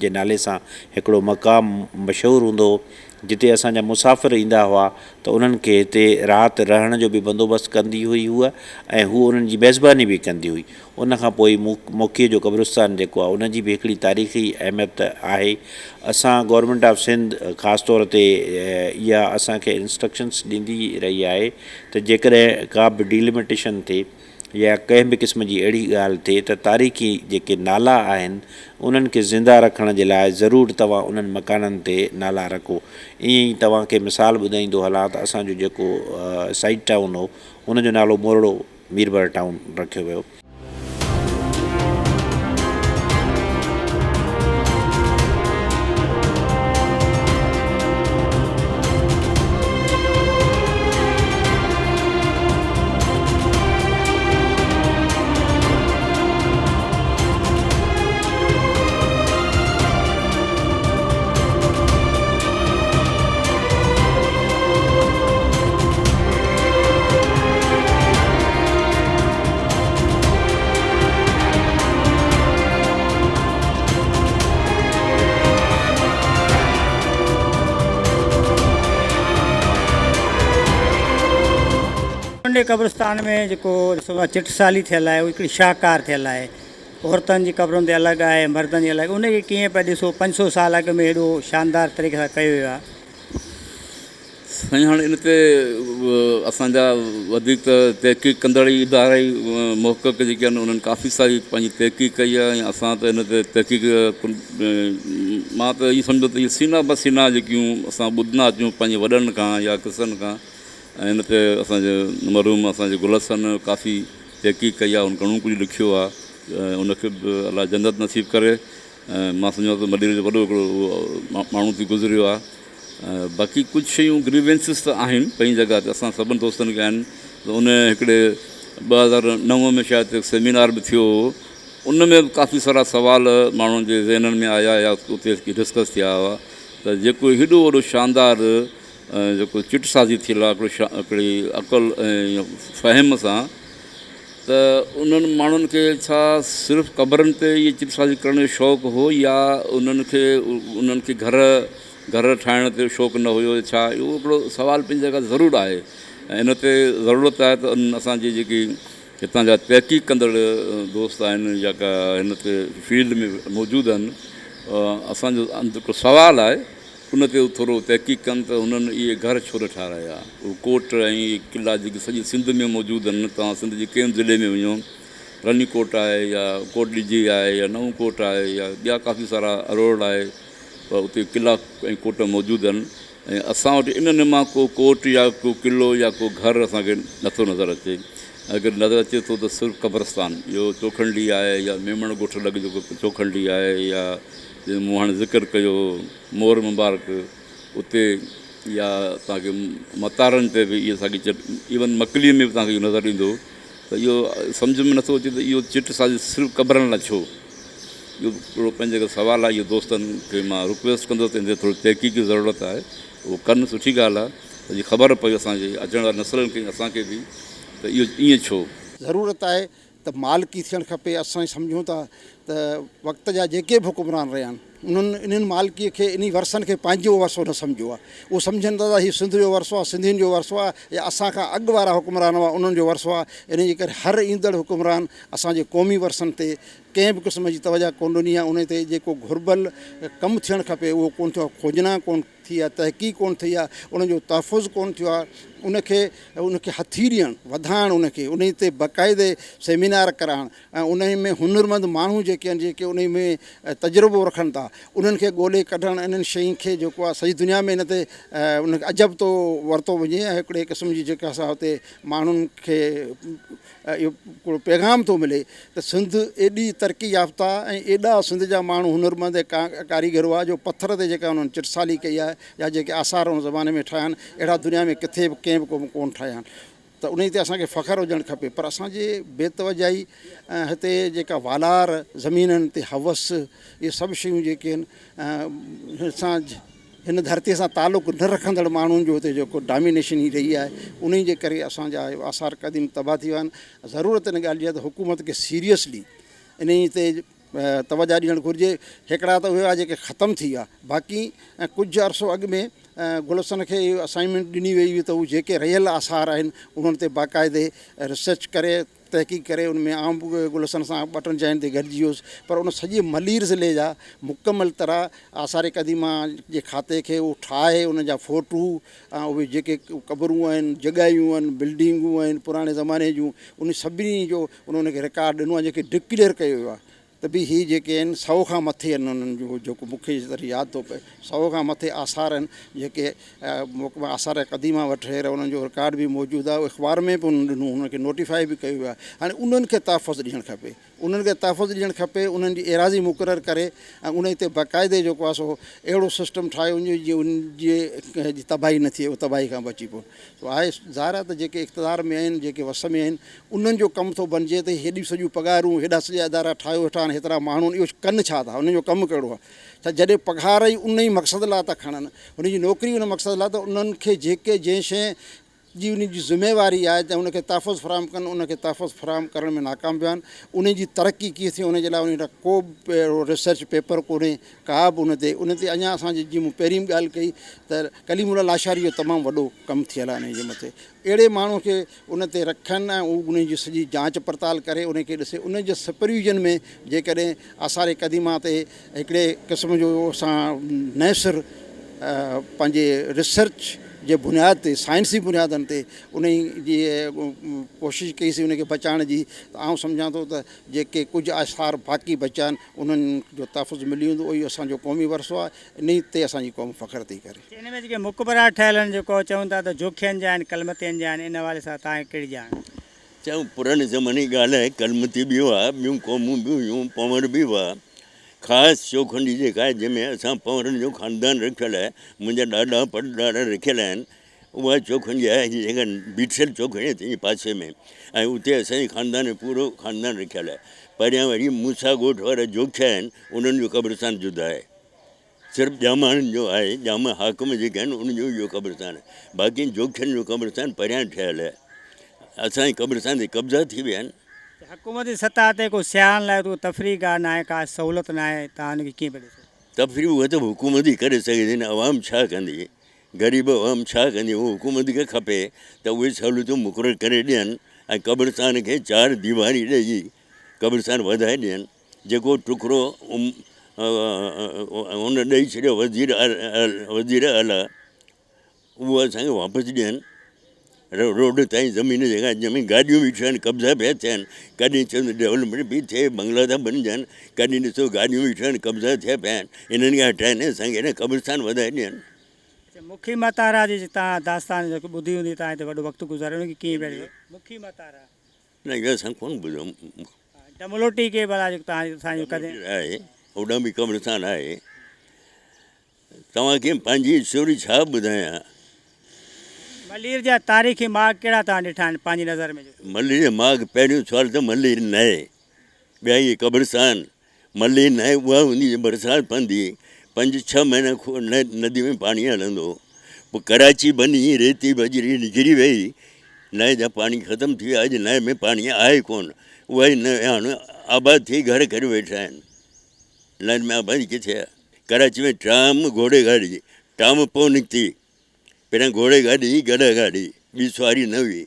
जे नाले सां हिकिड़ो मक़ाम मशहूरु हूंदो हो जिते असांजा मुसाफ़िर ईंदा हुआ त उन्हनि खे हिते राति रहण जो बि बंदोबस्तु कंदी हुई हूअ ऐं हू उन्हनि जी मेज़बानी बि कंदी हुई। उनखां पोइ मोखीअ जो क़ब्रिस्तान जेको आहे उनजी बि हिकिड़ी तारीख़ी अहमियत आहे। असां गवर्नमेंट ऑफ सिंध ख़ासि तौर ते इहा असांखे इंस्ट्रक्शन्स ॾींदी रही आहे त जेकॾहिं का बि डिलिमिटेशन थिए या कंहिं बि क़िस्म जी अहिड़ी ॻाल्हि थिए त तारीख़ी जेके नाला आहिनि उन्हनि खे ज़िंदा रखण जे लाइ ज़रूरु तव्हां उन्हनि मकाननि ते नाला रखो। ईअं ई तव्हांखे मिसाल ॿुधाईंदो हलां त असांजो जेको साइड टाउन हो उनजो नालो मोरड़ो मीरबर टाउन रखियो वियो। चौकंडी क़ब्रिस्तान में जेको ॾिसो आहे चिटसाली थियल आहे, उहा हिकिड़ी शाहकार थियल आहे। औरतुनि जी क़बरुनि ते अलॻि आहे, मर्दनि जी अलॻि। उनखे कीअं पिया ॾिसो 500 साल अॻु में हेॾो शानदार तरीक़े सां कयो वियो आहे। साईं हाणे इन ते असांजा वधीक त तहक़ीक़ कंदड़ इदारा ई मुहक़क़ जेके आहिनि उन्हनि काफ़ी सारी पंहिंजी तहक़ीक़ कई आहे ऐं असां त इन ते तहक़ीक़ मां त इहो सम्झो त इहे सीना बसीना जेकियूं असां ॿुधंदा अचूं पंहिंजे वॾनि खां या किसनि खां ऐं इन ते असांजे मरहूम असांजे गुल हसन काफ़ी तहक़ीक़ कई आहे, उन घणो कुझु लिखियो आहे उनखे बि अलाह जन्नत नसीब करे। मां सम्झां थो मदीने जो वॾो हिकिड़ो माण्हू थी गुज़रियो आहे। बाक़ी कुझु शयूं ग्रीवेंसिस त आहिनि पंहिंजी जॻह ते, असां सभिनि दोस्तनि खे आहिनि। त उन हिकिड़े 2009 में शायदि हिकु सेमिनार बि थियो हो, उन में बि काफ़ी सारा सवाल माण्हुनि जे ज़हननि में आया या उते डिस्कस थिया हुआ त जेको हेॾो वॾो शानदारु जेको चिटसाज़ी थियल आहे हिकिड़ी अक़ल ऐं फ़हम सां, त उन्हनि माण्हुनि खे छा सिर्फ़ु क़बरनि ते इहे चिटसाज़ी करण जो शौक़ु हो या उन्हनि खे घर ठाहिण ते शौक़ु न हुयो छा? इहो हिकिड़ो सुवाल पंहिंजी जॻह ज़रूरु आहे ऐं इन ते ज़रूरत आहे त असांजी जेकी हितां जा तहक़ीक़ कंदड़ दोस्त आहिनि या का हिन ते फील्ड में मौजूदु आहिनि, असांजो हिकिड़ो सुवालु आहे उन ते थोरो तहक़ीक़ कनि त हुननि इहे घर छो न ठाहिराया। उहे कोट ऐं किला जेके सॼी सिंध में मौजूदु आहिनि, तव्हां सिंध जे कंहिं ज़िले में वञो, रनी कोट आहे या कोट ॾिजी आहे या नऊं कोट आहे या ॿिया काफ़ी सारा अरोड़ आहे, पर उते किला ऐं कोट मौजूदु आहिनि। ऐं असां वटि इन्हनि मां को कोट या को किलो या को घर असांखे नथो नज़र अचे। अगरि नज़र अचे थो त सिर्फ़ु क़ब्रस्तान, इहो चोखंडी आहे या मेमण ॻोठ लॻ जेको चोखंडी आहे, या मूं हाणे ज़िक्र कयो मोर मुबारक उते, या तव्हांखे मतारनि ते बि इहे साॻी इवन मकलीअ में बि तव्हांखे इहो नज़र ईंदो। त इहो सम्झ में नथो अचे त इहो चिटसाज़ी सिर्फ़ु क़बरनि लाइ छो। इहो हिकिड़ो पंहिंजे सुवालु आहे। इहो दोस्तनि खे मां रिक्वेस्ट कंदुसि, इन ते थोरी तहक़ीक़ जी ज़रूरत आहे, उहो कनि, सुठी ॻाल्हि आहे त जीअं ख़बर पई असांजे अचण वारी नसलनि खे, असांखे बि, त इहो ईअं छो। ज़रूरत आहे त मालिकी थियणु खपे। असां सम्झूं था त वक़्त जा जेके बि हुकुमरान रहिया आहिनि इन्हनि मालिकीअ खे, इन वरसनि खे पंहिंजो वरसो न सम्झो आहे। उहो सम्झनि था त हीउ सिंध जो वरसो आहे, सिंधियुनि जो वरसो आहे, या असांखां अॻु वारा हुकुमरान हुआ उन्हनि जो वरसो आहे। इन जे करे हर ईंदड़ हुकुमरान असांजे क़ौमी वरसनि ते कंहिं बि क़िस्म जी तवजा कोन ॾिनी आहे। उन ते जेको घुर्बल कमु थियणु खपे उहो कोन थियो आहे। खोजना कोन थी आहे, तहक़ीक़ कोन थी आहे, उनजो तहफ़ुज़ कोन थियो आहे। उनखे हथी ॾियणु, वधाइणु, उन ते बाक़ाइदे सेमिनार कराइणु ऐं उन में हुनरमंद माण्हू जेके आहिनि, जेके उन में तजुर्बो रखनि था, उन्हनि खे ॻोल्हे कढणु, इन्हनि शयुनि खे जेको आहे सॼी दुनिया में इन ते उनखे अजब थो वरितो वञे ऐं हिकिड़े क़िस्म जी जेका असां हुते माण्हुनि खे इहो हिकिड़ो पैगाम थो मिले त सिंध एॾी तरक़ी याफ़्ता ऐं एॾा सिंध जा माण्हू हुनरमंद ऐं कारीगर हुआ जो पथर ते जेका उन्हनि चिटसाली कई आहे या जेके आसार उन ज़माने में ठाहिया आहिनि, अहिड़ा दुनिया में किथे बि कंहिं बि कोन ठाहिया आहिनि। त उन ते असांखे फ़ख़्रु हुजणु खपे। पर असांजे बेतवजाई हिते जेका वालार ज़मीननि ते हवस, इहे सभु शयूं जेके आहिनि असां हिन धरतीअ सां तालुक़ु न रखंदड़ माण्हुनि जो हिते जेको डोमिनेशन ई रही आहे, उन जे करे असांजा आसार क़दीम तबाह थी विया आहिनि। ज़रूरत इन ॻाल्हि जी आहे त हुकूमत खे सीरियसली इन ते तवजा ॾियणु घुरिजे। हिकिड़ा त उहे आहे जेके ख़तमु थी विया, बाक़ी कुझु अर्सो अॻु में गुलशन खे इहो असाइनमेंट ॾिनी वई हुई त उहे जेके रहियल आसार आहिनि उन्हनि ते बाक़ाइदे रिसर्च करे, तहक़ीक़ करे, उन में आम गुलशन सां 2-3 जॻहियुनि ते गॾिजी वियुसि। पर उन सॼे मलीर ज़िले जा मुकमल तरह आसार क़दीमा जे खाते खे उहो ठाहे, उन जा फ़ोटू ऐं उहे जेके क़बरूं आहिनि, जॻहियूं आहिनि, बिल्डिंगूं आहिनि पुराणे ज़माने जूं, उन सभिनी जो उन्हनि खे रिकॉर्ड ॾिनो आहे, जेके डिक्लेयर कयो वियो आहे त भई हीअ जेके आहिनि 100 खां मथे आहिनि। उन्हनि जो जेको मूंखे यादि थो पए 100 खां मथे आसार आहिनि जेके आसार क़दीमा वठे, उन्हनि जो रिकॉर्ड बि मौजूदु आहे। अख़बार में बि उन्हनि ॾिनो, उन्हनि खे नोटिफाई बि कयो वियो आहे। हाणे उन्हनि खे तहफ़ुज़ ॾियणु खपे, उन्हनि खे तहफ़ुज़ ॾियणु खपे, उन्हनि जी एराज़ी मुक़ररु करे ऐं उन ते बाक़ाइदे जेको आहे सो अहिड़ो सिस्टम ठाहे उनजी तबाही न थिए, उहो तबाही खां बची पए। सो आहे ज़ाहिर आहे त जेके इक़्तिदार में आहिनि, जेके वस में आहिनि, उन्हनि जो कमु थो बणिजे त हेॾियूं सॼियूं पघारूं, हेॾा सॼा अदारा ठाहियो वेठा आहिनि, हेतिरा माण्हू इहो कनि छा था, उन्हनि जो कमु कहिड़ो आहे। त जॾहिं पघार ई उन ई मक़सद लाइ था खणनि, हुनजी नौकिरी उन मक़सद लाइ, त उन्हनि खे जंहिं शइ जी उन जी ज़िमेवारी आहे त उनखे तहफ़ुज़ फ़राहम कनि, उनखे तहफ़ुज़ फ़राहम करण में नाकाम पिया आहिनि। उन जी तरक़ी कीअं थिए उन जे लाइ उन को बि रिसर्च पेपर कोन्हे, का बि उन ते अञा असांजी जीअं मूं पहिरीं बि ॻाल्हि कई त कलीमुल्ला लाशारी जो तमामु वॾो कमु थियल आहे उन जे मथे। अहिड़े माण्हू खे उन ते रखनि ऐं उहो उन जी सॼी जांच पड़ताल करे, उन खे ॾिसे, उन जे सुपरविजन में जेकॾहिं आसार क़दीमा ते हिकिड़े क़िस्म जो असां न सिर्फ़ु पंहिंजे रिसर्च जे बुनियाद ते, साइंसी बुनियादनि ते उन जी कोशिशि कईसीं उनखे बचाइण जी, त आउं सम्झां थो त जेके कुझु आसार बाक़ी बचिया आहिनि उन्हनि जो तहफ़ुज़ मिली वेंदो। इहो असांजो क़ौमी वरसो आहे, इन ते असांजी क़ौम फ़ख़्रु थी करे। इन में जेके मुक़बरा ठहियल आहिनि, जेको चवनि था त जोखियनि जा आहिनि, कलमतियुनि जा आहिनि, इन हवाले सां तव्हांखे कहिड़ी ॼाण? चऊं पुराणे ज़माने जी ॻाल्हि आहे, कलमती बि हुआ, ॿियूं क़ौमूं बि हुयूं, पंवर बि हुआ। ख़ासि चोखंडी जेका आहे जंहिंमें असां पंवरनि जो ख़ानदान रखियलु आहे, मुंहिंजा ॾाॾा परॾाॾा रखियलु आहिनि, उहा चोखंडी आहे जेका बीठल चोखंडी आहे तंहिंजे पासे में, ऐं उते असांजे ख़ानदान जो पूरो ख़ानदान रखियलु आहे। परियां वरी मूसा ॻोठ वारा जोखिया आहिनि, उन्हनि जो क़ब्रस्तान जुदा आहे। सिर्फ़ु ॼामाणनि जो आहे, ॼाम हाकिम जेके आहिनि उनजो इहो क़ब्रस्तान आहे। बाक़ी जोखियनि जो क़ब्रस्तान परियां ठहियलु आहे। असांजे क़ब्रस्तान ते कब्ज़ा थी विया आहिनि। हुकूमती सतह ते को सियाहनि लाइ को तफ़री गाह न आहे, का सहूलियत न आहे, तव्हां हुनखे कीअं पिया ॾिसो? तफ़री उहा त हुकूमत ई करे सघे थी न, अवाम छा कंदी, ग़रीब अवाम छा कंदी? उहो हुकूमत खे खपे त उहे सहूलियतूं मुक़ररु करे ॾियनि ऐं क़ब्रस्तान खे 4 दीवारी ॾेई क़ब्रस्तान वधाए ॾियनि। जेको टुकड़ो हुन ॾेई छॾियो वज़ीर आला, उहो असांखे वापसि ॾियनि। रोड ताईं ज़मीन जेका जंहिंमें गाॾियूं बीठियूं आहिनि, कब्ज़ा पिया थियनि, कॾहिं चवंदा डेवलपमेंट बि थिए, बंगला था बणिजनि, कॾहिं ॾिसो गाॾियूं बीठियूं आहिनि, कब्ज़ा थिया पिया आहिनि, इन्हनि खे हटाइनि, असांखे न क़ब्रस्तान वधाए ॾियनि। मुखी मतारा जी तव्हां दास्तान जेको ॿुधी हूंदी, तव्हां हिते वॾो वक़्तु गुज़ारियो, हुनखे कीअं पिया ॾिसो? मुखी मतारा न इहो असां कोन ॿुधो डमलोटी के भला जेको तव्हां असांजो कॾहिं आहे, होॾां बि क़ब्रस्तान आहे। तव्हांखे पंहिंजी स्टोरी छा ॿुधायां? मलीर जा तारीख़ी माग कहिड़ा तव्हां ॾिठा आहिनि पंहिंजी नज़र में? मलीर जे माग पहिरियों सुवाल त मलीर न आहे, ॿिया इहे क़ब्रस्तान मलीर न आहे। उहा हूंदी बरसाति पवंदी, 5-6 महीना नदी में पाणी हलंदो, पोइ कराची बनी रेती बजरी निकिरी वई, नए जा पाणी ख़तमु थी विया, अॼु नए में पाणी आहे कोन। उहा ई न हाणे आबाद थी घर करे वेठा आहिनि, नए में आबादी किथे आहे? कराची में ट्राम घोड़े गाॾी, ट्राम पोइ निकिती, पहिरियां घोड़े गाॾी गॾ गाॾी, ॿी सवारी न हुई।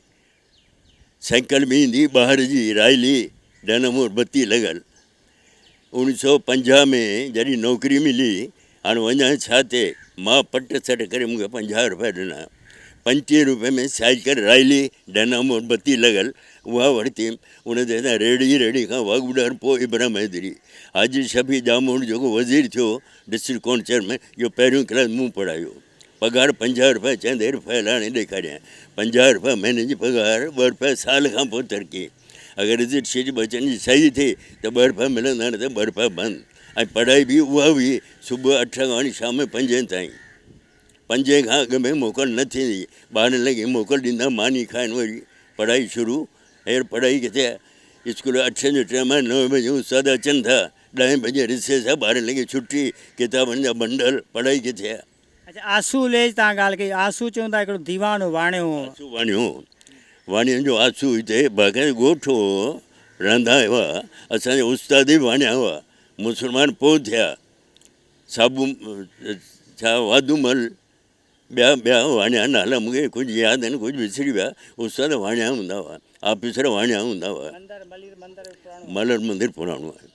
साइकिल बि ईंदी ॿाहिरि जी राइली, डायनामो बत्ती लॻल। 1950 में जॾहिं नौकिरी मिली, हाणे वञा छा थिए, मां पट सट करे मूंखे 50 रुपया ॾिना, 25 रुपये में साइकिल राइली डायनामो बत्ती लॻल, उहा वरिती। उन ते रेड़ी खां वागुॾार, पोइ इब्राहिम हैदरी, हाजी शफ़ी जामोड़ जेको वज़ीर थियो डिस्ट्रिक्ट काउंसिल में, इहो पहिरियों क्लास मूं पढ़ायो। पघार 50 रुपया, चवंदे रुपया हाणे ॾेखारियां, 50 रुपया महीने जी पघार, 2 रुपया साल खां पोइ तरक़ी। अगरि रिज़ल्ट शीट बचनि जी सही थिए त 2 रुपया मिलंदा, न त 2 रुपया बंदि। ऐं पढ़ाई बि उहा हुई, सुबुह 8 खां वठी शाम 5 ताईं। 5 खां अॻु में मोकल न थींदी, 12 लॻे मोकल ॾींदा, मानी खाइनि, वरी पढ़ाई शुरू। हींअर पढ़ाई किथे आहे? स्कूल 8 जो टाइम आहे, 9 बजे उस्ताद अचनि था, 10 बजे रिसेस आहे, 12 लॻे छुटी, किताबनि जा बंडल, पढ़ाई किथे आहे? अच्छा, आसू लेज तव्हां ॻाल्हि कई, आसू चवंदा हिकिड़ो दीवान वाणियो हो, वाणियुनि जो आसू हिते बाक़ाइदा ॻोठ हो, रहंदा हुआ। असांजा उस्ताद ई वाणिया हुआ, मुस्लमान पोइ थिया, साबू छा वाधूमल, ॿिया वाणिया नाला मूंखे कुझु यादि आहिनि, कुझु विसरी विया। उस्ताद वाणिया हूंदा हुआ, ऑफिसर वाणिया हूंदा हुआ। मलर मंदिर पुराणो आहे,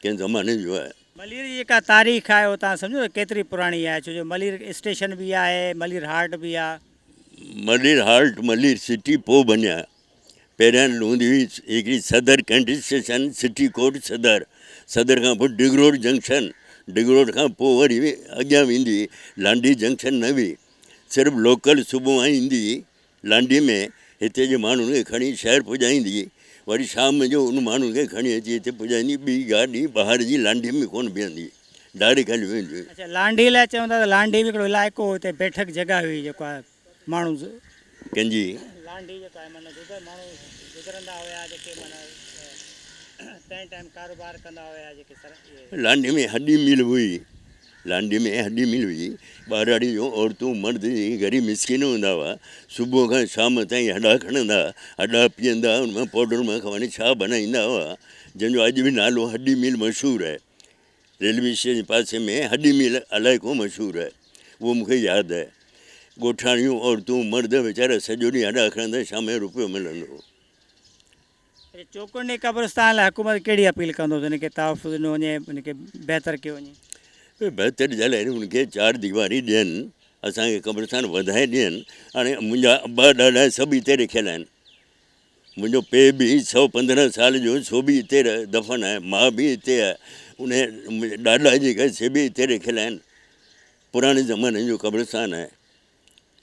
कंहिं ज़माने जो आहे। मलीर जी जेका तारीख़ आहे उहो तव्हां सम्झो केतिरी पुराणी आहे? छो जो मलीर स्टेशन बि आहे, मलीर हाल्ट बि आहे। मलीर हाल्ट, मलीर सिटी पोइ बनिया। पहिरियां हूंदी हुई हिकिड़ी सदर कैंट स्टेशन, सिटी कोट सदर खां पोइ डिगरोड जंक्शन, डिगरोड खां पोइ वरी अॻियां वेंदी लांडी जंक्शन न हुई, सिर्फ़ु लोकल सुबुह ईंदी लांडी में, हिते जे माण्हुनि खे खणी शहर पुॼाईंदी, वरी शाम जो उन माण्हुनि खे खणी अची हिते पुॼाईंदी। ॿी गाॾी ॿाहिरि जी लांडी में कोन बीहंदी, डायरेक्ट हली वेंदी। अच्छा, लांडी लाइ चवंदा त लांडी बि हिकिड़ो इलाइक़ो हिते बैठक जॻह हुई, जेको आहे माण्हू कंहिंजी लांडी जेको आहे माना माण्हू गुज़रंदा हुया, जेके माना तंहिं टाइम कारोबार कंदा हुया, जेके लांडी में हड्डी मिल हुई, लांडी में हड्डी मिल हुई। ॿाराड़ी जो औरतूं मर्द ग़रीब मिसकिन हूंदा हुआ, सुबुह खां शाम ताईं हॾा खणंदा, हॾा पीअंदा, उनमां पाउडर मां खणी छा बनाईंदा हुआ, जंहिंजो अॼु बि नालो हड्डी मिल मशहूरु आहे। रेलवे स्टेशन जे पासे में हड्डी मिल अलाए को मशहूरु आहे, उहो मूंखे यादि आहे। ॻोठाणियूं औरतूं मर्द वीचारा सॼो ॾींहुं हॾा खणंदा, शाम जो रुपयो मिलंदो। चोकंडी क़ब्रस्तान लाइ हुकूमत कहिड़ी अपील कंदो त हिनखे तहफ़ुज़ ॾिनो वञे, हिनखे बहितर कयो वञे? बहितर जे लाइ हुनखे 4 दीवारी ॾियनि, असांखे क़ब्रस्तान वधाए ॾियनि। हाणे मुंहिंजा अबा ॾाॾा सभु हिते रखियल आहिनि, मुंहिंजो पीउ बि 115 साल जो, सो बि हिते दफ़न आहे, माउ बि हिते आहे, उन ॾाॾा जेका से बि हिते रखियल आहिनि। पुराणे ज़माने जो क़ब्रस्तान आहे,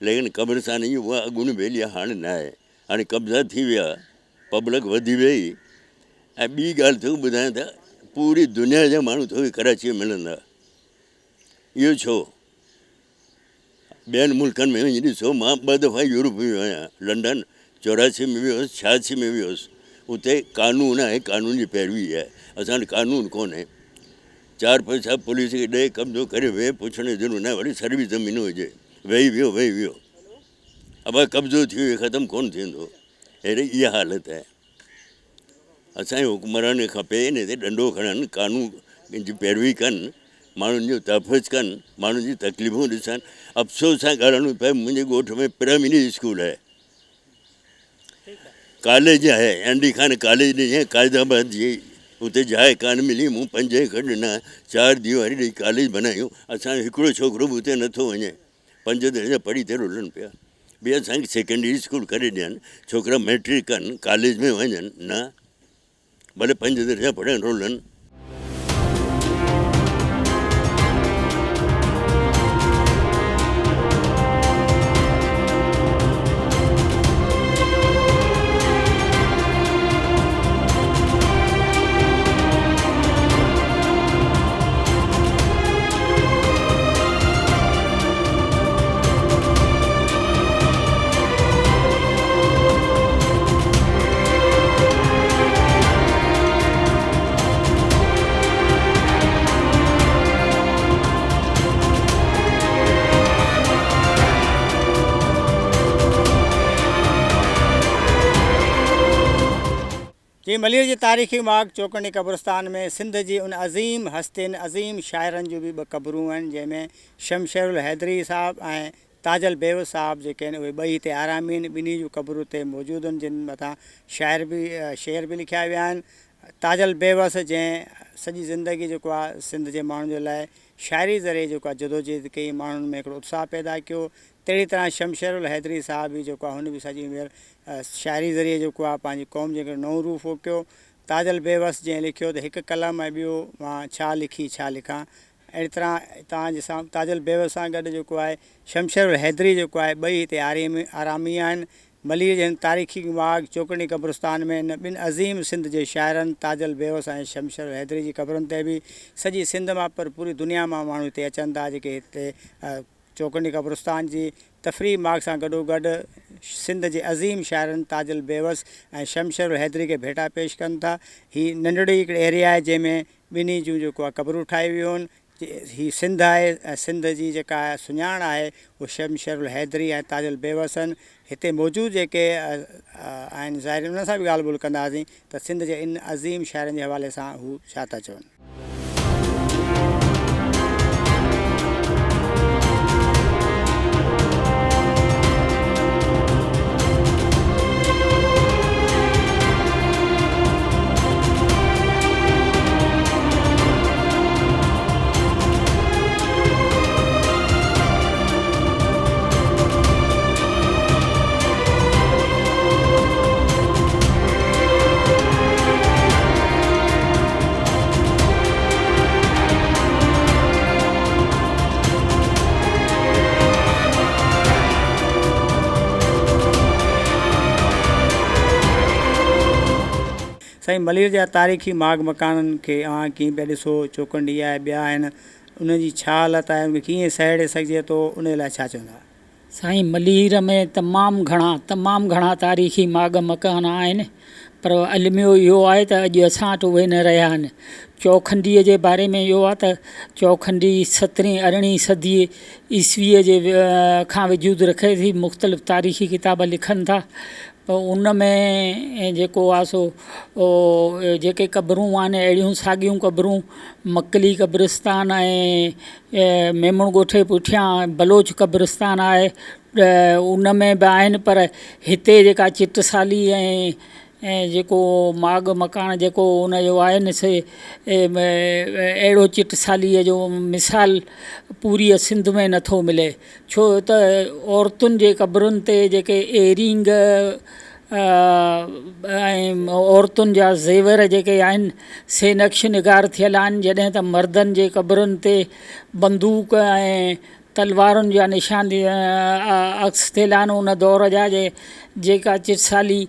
लेकिन क़ब्रस्तान जी उहा अॻूणी ॿेली हाणे न आहे, हाणे कब्ज़ा थी विया। पब्लिक वधी वई ऐं ॿी ॻाल्हि थो ॿुधायां त पूरी दुनिया जा माण्हू थोरी कराचीअ में मिलंदा। इहो छो? ॿियनि मुल्कनि में वञी ॾिसो, मां 2 दफ़ा यूरोप वियो आहियां, लंडन 84 में वियो हुउसि, 86 में वियो हुउसि। उते कानून आहे, कानून जी पैरवी आहे। असां वटि कानून कोन्हे। 4 पैसा पुलिस खे ॾे, कब्ज़ो करे वेह, पुछण जी ज़रूरत न आहे। वरी सर्विस ज़मीन हुजे, वेही वियो अब कब्ज़ो थी वियो, ख़तमु कोन थींदो। अहिड़ी इहा हालत आहे। असांजे हुकुमरान खे खपे इन ते ॾंडो खणनि, कानून जी पैरवी कनि, माण्हुनि जो तहफ़ुज़ कनि, माण्हुनि जी तकलीफ़ूं ॾिसनि। अफ़सोस सां ॻाल्हाइणो पए, मुंहिंजे ॻोठ में पिरामिडी स्कूल आहे, कॉलेज आहे, एंडी खान कॉलेज ॾिनी क़ाइदाबाद जी, उते जाइ कान मिली, मूं 5 एकड़ ॾिना, 4 दीवारी ॾेई कॉलेज बनायूं। असांजो हिकिड़ो छोकिरो बि उते नथो वञे, 5 दर्जा पढ़ी ते रुलनि पिया। ॿिए असांखे सेकेंडरी स्कूल करे ॾियनि, छोकिरा मैट्रिक कनि, कॉलेज में वञनि, न भले 5 दर्जा पढ़नि रुलनि। जी मलीर जी तारीख़ी माग चौकंडी क़ब्रस्तान में सिंध जी उन अज़ीम हस्तियुनि, अज़ीम शाइरनि जूं बि 2 क़बरूं आहिनि, जंहिंमें शमशेरुल हैदरी साहब ऐं ताजल बेवस साहब जेके आहिनि उहे 2 हिते आरामी आहिनि। ॿिन्ही जूं क़बरूं हिते मौजूदु आहिनि, जिन मथां शेर बि लिखिया विया आहिनि। ताजल बेवस जंहिं सॼी ज़िंदगी जेको आहे सिंध जे माण्हुनि जे लाइ शाइरी ज़रिए जेको आहे जदोजहद कई, माण्हुनि में हिकिड़ो उत्साह पैदा कयो। तहिड़ी तरह शमशेरुल हैदरी साहब बि जेको आहे हुन बि सॼी उमिरि शाइरी ज़रिए जेको आहे पंहिंजी क़ौम जे नओं रूप फोकियो। ताजल बेवस जंहिं लिखियो त 1 कलम ऐं ॿियो मां छा लिखी छा लिखां। अहिड़ी तरह तव्हांजे सां ताजल बेवस सां गॾु जेको आहे शमशेरुल हैदरी जेको आहे 2 हिते आरामी आहिनि। मलीर जे तारीख़ी माग चौकंडी क़ब्रस्तान में इन 2 अज़ीम सिंध जे शाइरनि ताजल बेवस ऐं शमशेरुल हैदरी जी क़बरुनि ते बि सॼी सिंध मां पर पूरी दुनिया मां माण्हू हिते अचनि था, जेके हिते चौकंडी क़ब्रस्तान जी तफ़रीह माग सां गॾोगॾु सिंध जे अज़ीम शाइरनि ताजल बेवस ऐं शमशेरुल हैदरी खे भेटा पेश कनि था। हीअ नंढड़ी हिकिड़ी एरिया आहे जंहिंमें ॿिन्ही जूं जेको आहे क़बरूं ठाही वियूं आहिनि। हीअ सिंध आहे ऐं सिंध जी जेका सुञाण आहे उहो शमशेरुल हैदरी ऐं ताजल बेवस आहिनि। हिते मौजूदु जेके आहिनि ज़ाहिर उन्हनि सां बि ॻाल्हि ॿोल कंदासीं त सिंध जे इन अज़ीम शाइरनि जे हवाले सां हू छा था चवनि। साईं मलीर जा तारीख़ी माग मकाननि खे कीअं पिया ॾिसो, चौकंडी आहे, ॿिया आहिनि, उनजी छा हालत आहे, उनखे कीअं सहेड़े सघिजे थो, उन लाइ छा चवंदा? साईं मलीर में तमामु घणा तारीख़ी माग मकान आहिनि, पर अलमियो इहो आहे त अॼु असां वटि उहे न रहिया आहिनि। चौखंडीअ जे बारे में इहो आहे त चौखंडी 17वीं 18वीं सदी ईस्वीअ जे खां वजूद रखे थी। मुख़्तलिफ़ तारीख़ी किताब लिखनि था, पर उन में जेको आहे सो जेके क़बरूं आहिनि अहिड़ियूं साॻियूं क़बरूं मकली क़ब्रिस्तान ऐं मेमण ॻोठ जे पुठियां बलोच क़ब्रिस्तान आहे, उन में बि आहिनि। पर हिते जेका चिटसाली ऐं जेको माग मकान जेको उनजो आहे न से अहिड़ो चिटसालीअ जो मिसाल पूरी सिंध में नथो मिले, छो त औरतुनि जे क़बरुनि ते जेके एरिंग ऐं औरतुनि जा ज़ेवर जेके आहिनि से नक्श निगार थियल आहिनि, जॾहिं त मर्दनि जे क़बरुनि ते बंदूक ऐं तलवारुनि जा निशान अक्स थियल आहिनि उन दौर जा। जेका चिटसाली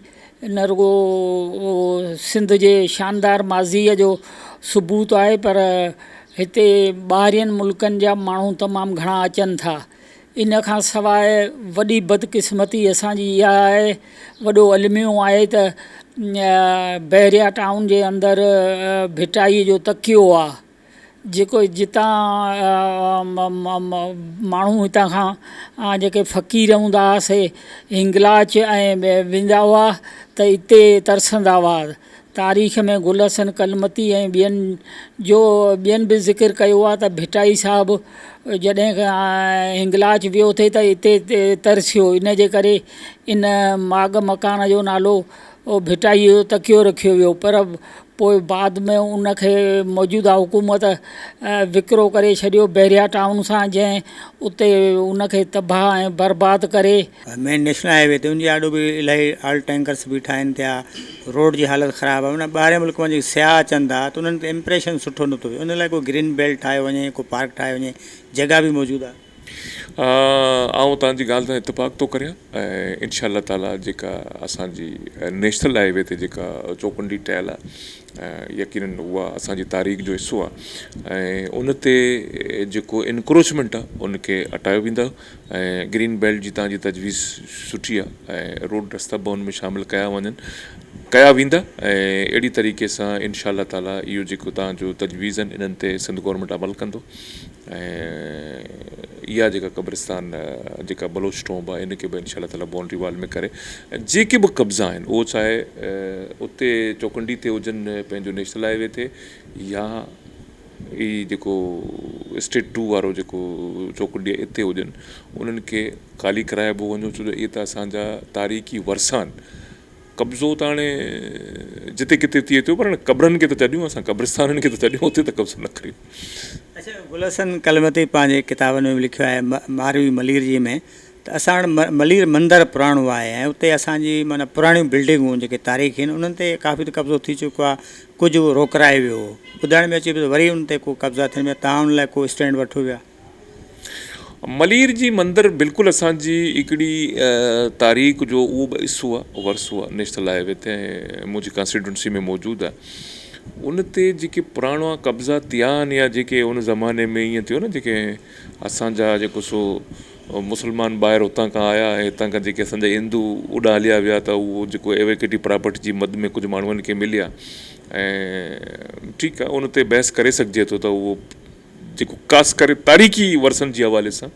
न रुगो सिंध जे शानदार माज़ीअ जो सबूत आहे, पर हिते ॿाहिरियनि मुल्कनि जा माण्हू तमामु घणा अचनि था। इन खां सवाइ वॾी बदकिस्मती असांजी इहा आहे, वॾो अलमियो आहे त बहरिया टाउन जे अंदरि भिटाई जो तकियो आहे, जेको जितां माण्हू हितां खां जेके फ़क़ीर हूंदा हुआसीं हिंगलाज ऐं वेंदा हुआ त हिते तरसंदा हुआ। तारीख़ में गुल हसन कलमती ऐं ॿियनि बि ज़िक्र कयो आहे त भिटाई साहिबु जॾहिं खां हिंगलाज वियो थिए त हिते तरसियो, इन जे करे इन माग मकान जो नालो भिटाई जो तकियो रखियो वियो। पर पोइ बाद में उनखे मौजूदा हुकूमत विकिरो करे छॾियो बहरिया टाउन सां, जंहिं उते उनखे तबाह ऐं बर्बाद करे। मेन नेशनल हाईवे ते उनजे आॾो बि इलाही ऑयल टैंकर्स बि ठाहिनि थिया, रोड जी हालति ख़राबु आहे। उन ॿाहिरि मुल्क में जेके सियाह अचनि था त उन्हनि ते इम्प्रेशन सुठो नथो थिए, उन लाइ को ग्रीन बेल्ट ठाहियो वञे, को पार्क ठाहियो वञे, जॻह बि मौजूदु आहे। आउं तव्हांजी ॻाल्हि सां इतफ़ाक़ थो करियां ऐं इनशा अल्लाह ताला जेका असांजी नेशनल हाईवे ते जेका चौकुंडी ठहियल आहे, यकीनन उहा असांजी तारीख़ जो हिसो आहे ऐं उन ते जेको इनक्रोचमेंट आहे उनखे हटायो वेंदो ऐं ग्रीन बेल्ट जी तव्हांजी तजवीज़ सुठी आहे ऐं रोड रस्ता बि उन में शामिलु कया वेंदा ऐं अहिड़ी तरीक़े सां इनशा अल्लाह ताला इहो जेको तव्हांजो तजवीज़ आहिनि इन्हनि ते सिंध गवर्नमेंट अमल कंदो ऐं इहा जेका क़ब्रिस्तान जेका बलोच टोंब आहे इनखे बि इनशा अल्लाह ताला बाउंड्री वाल में करे जेके बि कब्ज़ा आहिनि उहो चाहे उते चौकुंडी ते हुजनि पंहिंजो नेशनल हाईवे ते या ई जेको स्टेट 2 वारो जेको चौकुंडी हिते हुजनि उन्हनि खे ख़ाली कराइबो वञो, छो जो इहे त असांजा तारीख़ी वरसा आहिनि। कब्ज़ो त हाणे जिते किथे थिए थो, पर क़बरनि खे त छॾियूं, असां क़ब्रिस्ताननि खे त छॾियूं, उते त कब्ज़ो न करियूं। अच्छा, गुल हसन कलमती पंहिंजे किताबनि में लिखियो आहे मारवी मलीर जी में त असां वटि मलीर मंदरु पुराणो आहे ऐं उते असांजी माना पुराणियूं बिल्डिंगूं जेके तारीख़ी आहिनि उन्हनि ते काफ़ी त कब्ज़ो थी चुको आहे, कुझु रोकराए वियो हो, ॿुधण में अचे पियो त वरी उन ते को कब्ज़ा थियनि पिया, तव्हां उन लाइ को स्टैंड वठो विया? मलीर जी मंदरु बिल्कुलु असांजी हिकिड़ी तारीख़ जो उहो बि हिसो आहे, वरसो आहे, नेशनल हाईवे ते मुंहिंजी कॉन्स्टिट्यूंसी में मौजूदु आहे। उन ते जेके पुराणा कब्ज़ा थिया आहिनि या जेके उन ज़माने में ईअं थियो न जेके असांजा जेको सो मुस्लमान ॿाहिरि हुतां खां आया ऐं हितां खां जेके असांजा हिंदू उॾा हलिया विया त उहो जेको एवेकेटिव प्रॉपर्टी जी मद में कुझु माण्हुनि खे मिलिया ऐं ठीकु आहे, उन ते बहस करे सघिजे थो त उहो जेको ख़ासि करे तारीख़ी वरसनि जे हवाले सां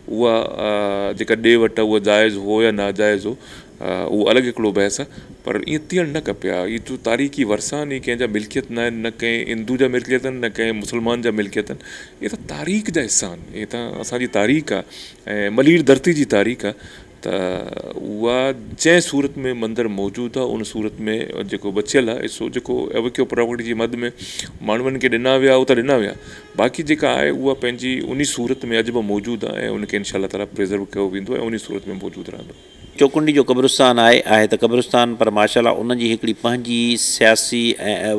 उहा जेका ॾे वठि उहा जाइज़ हो या नाजाइज़ हो, उहो अलॻि हिकिड़ो बहस आहे, पर ईअं थियणु न खपे। इहे जो तारीख़ी वरसा आहिनि कंहिंजा मिल्कियत न आहिनि, न कंहिं हिंदू जा मिल्कियत आहिनि, न कंहिं मुस्लमान जा मिल्कियत आहिनि, इहे त तारीख़ जा हिसा आहिनि, इहे त असांजी तारीख़ आहे ऐं मलीर धरती जी तारीख़ आहे। त उहा जंहिं सूरत में मंदरु मौजूदु आहे उन सूरत में जेको बचियल आहे हिसो जेको एवेक्यू प्रॉपर्टी जी मद में माण्हुनि खे ॾिना विया उहो त ॾिना विया, बाक़ी जेका आहे उहा पंहिंजी उन सूरत में अॼु बि मौजूदु आहे ऐं उनखे इनशा अल्लाह ताला प्रिज़र्व कयो वेंदो ऐं उन सूरत में मौजूदु रहंदो। चौकुंडी जो क़ब्रिस्तान आहे त क़ब्रिस्तान, पर माशाअल्लाह उनजी हिकिड़ी पंहिंजी सियासी ऐं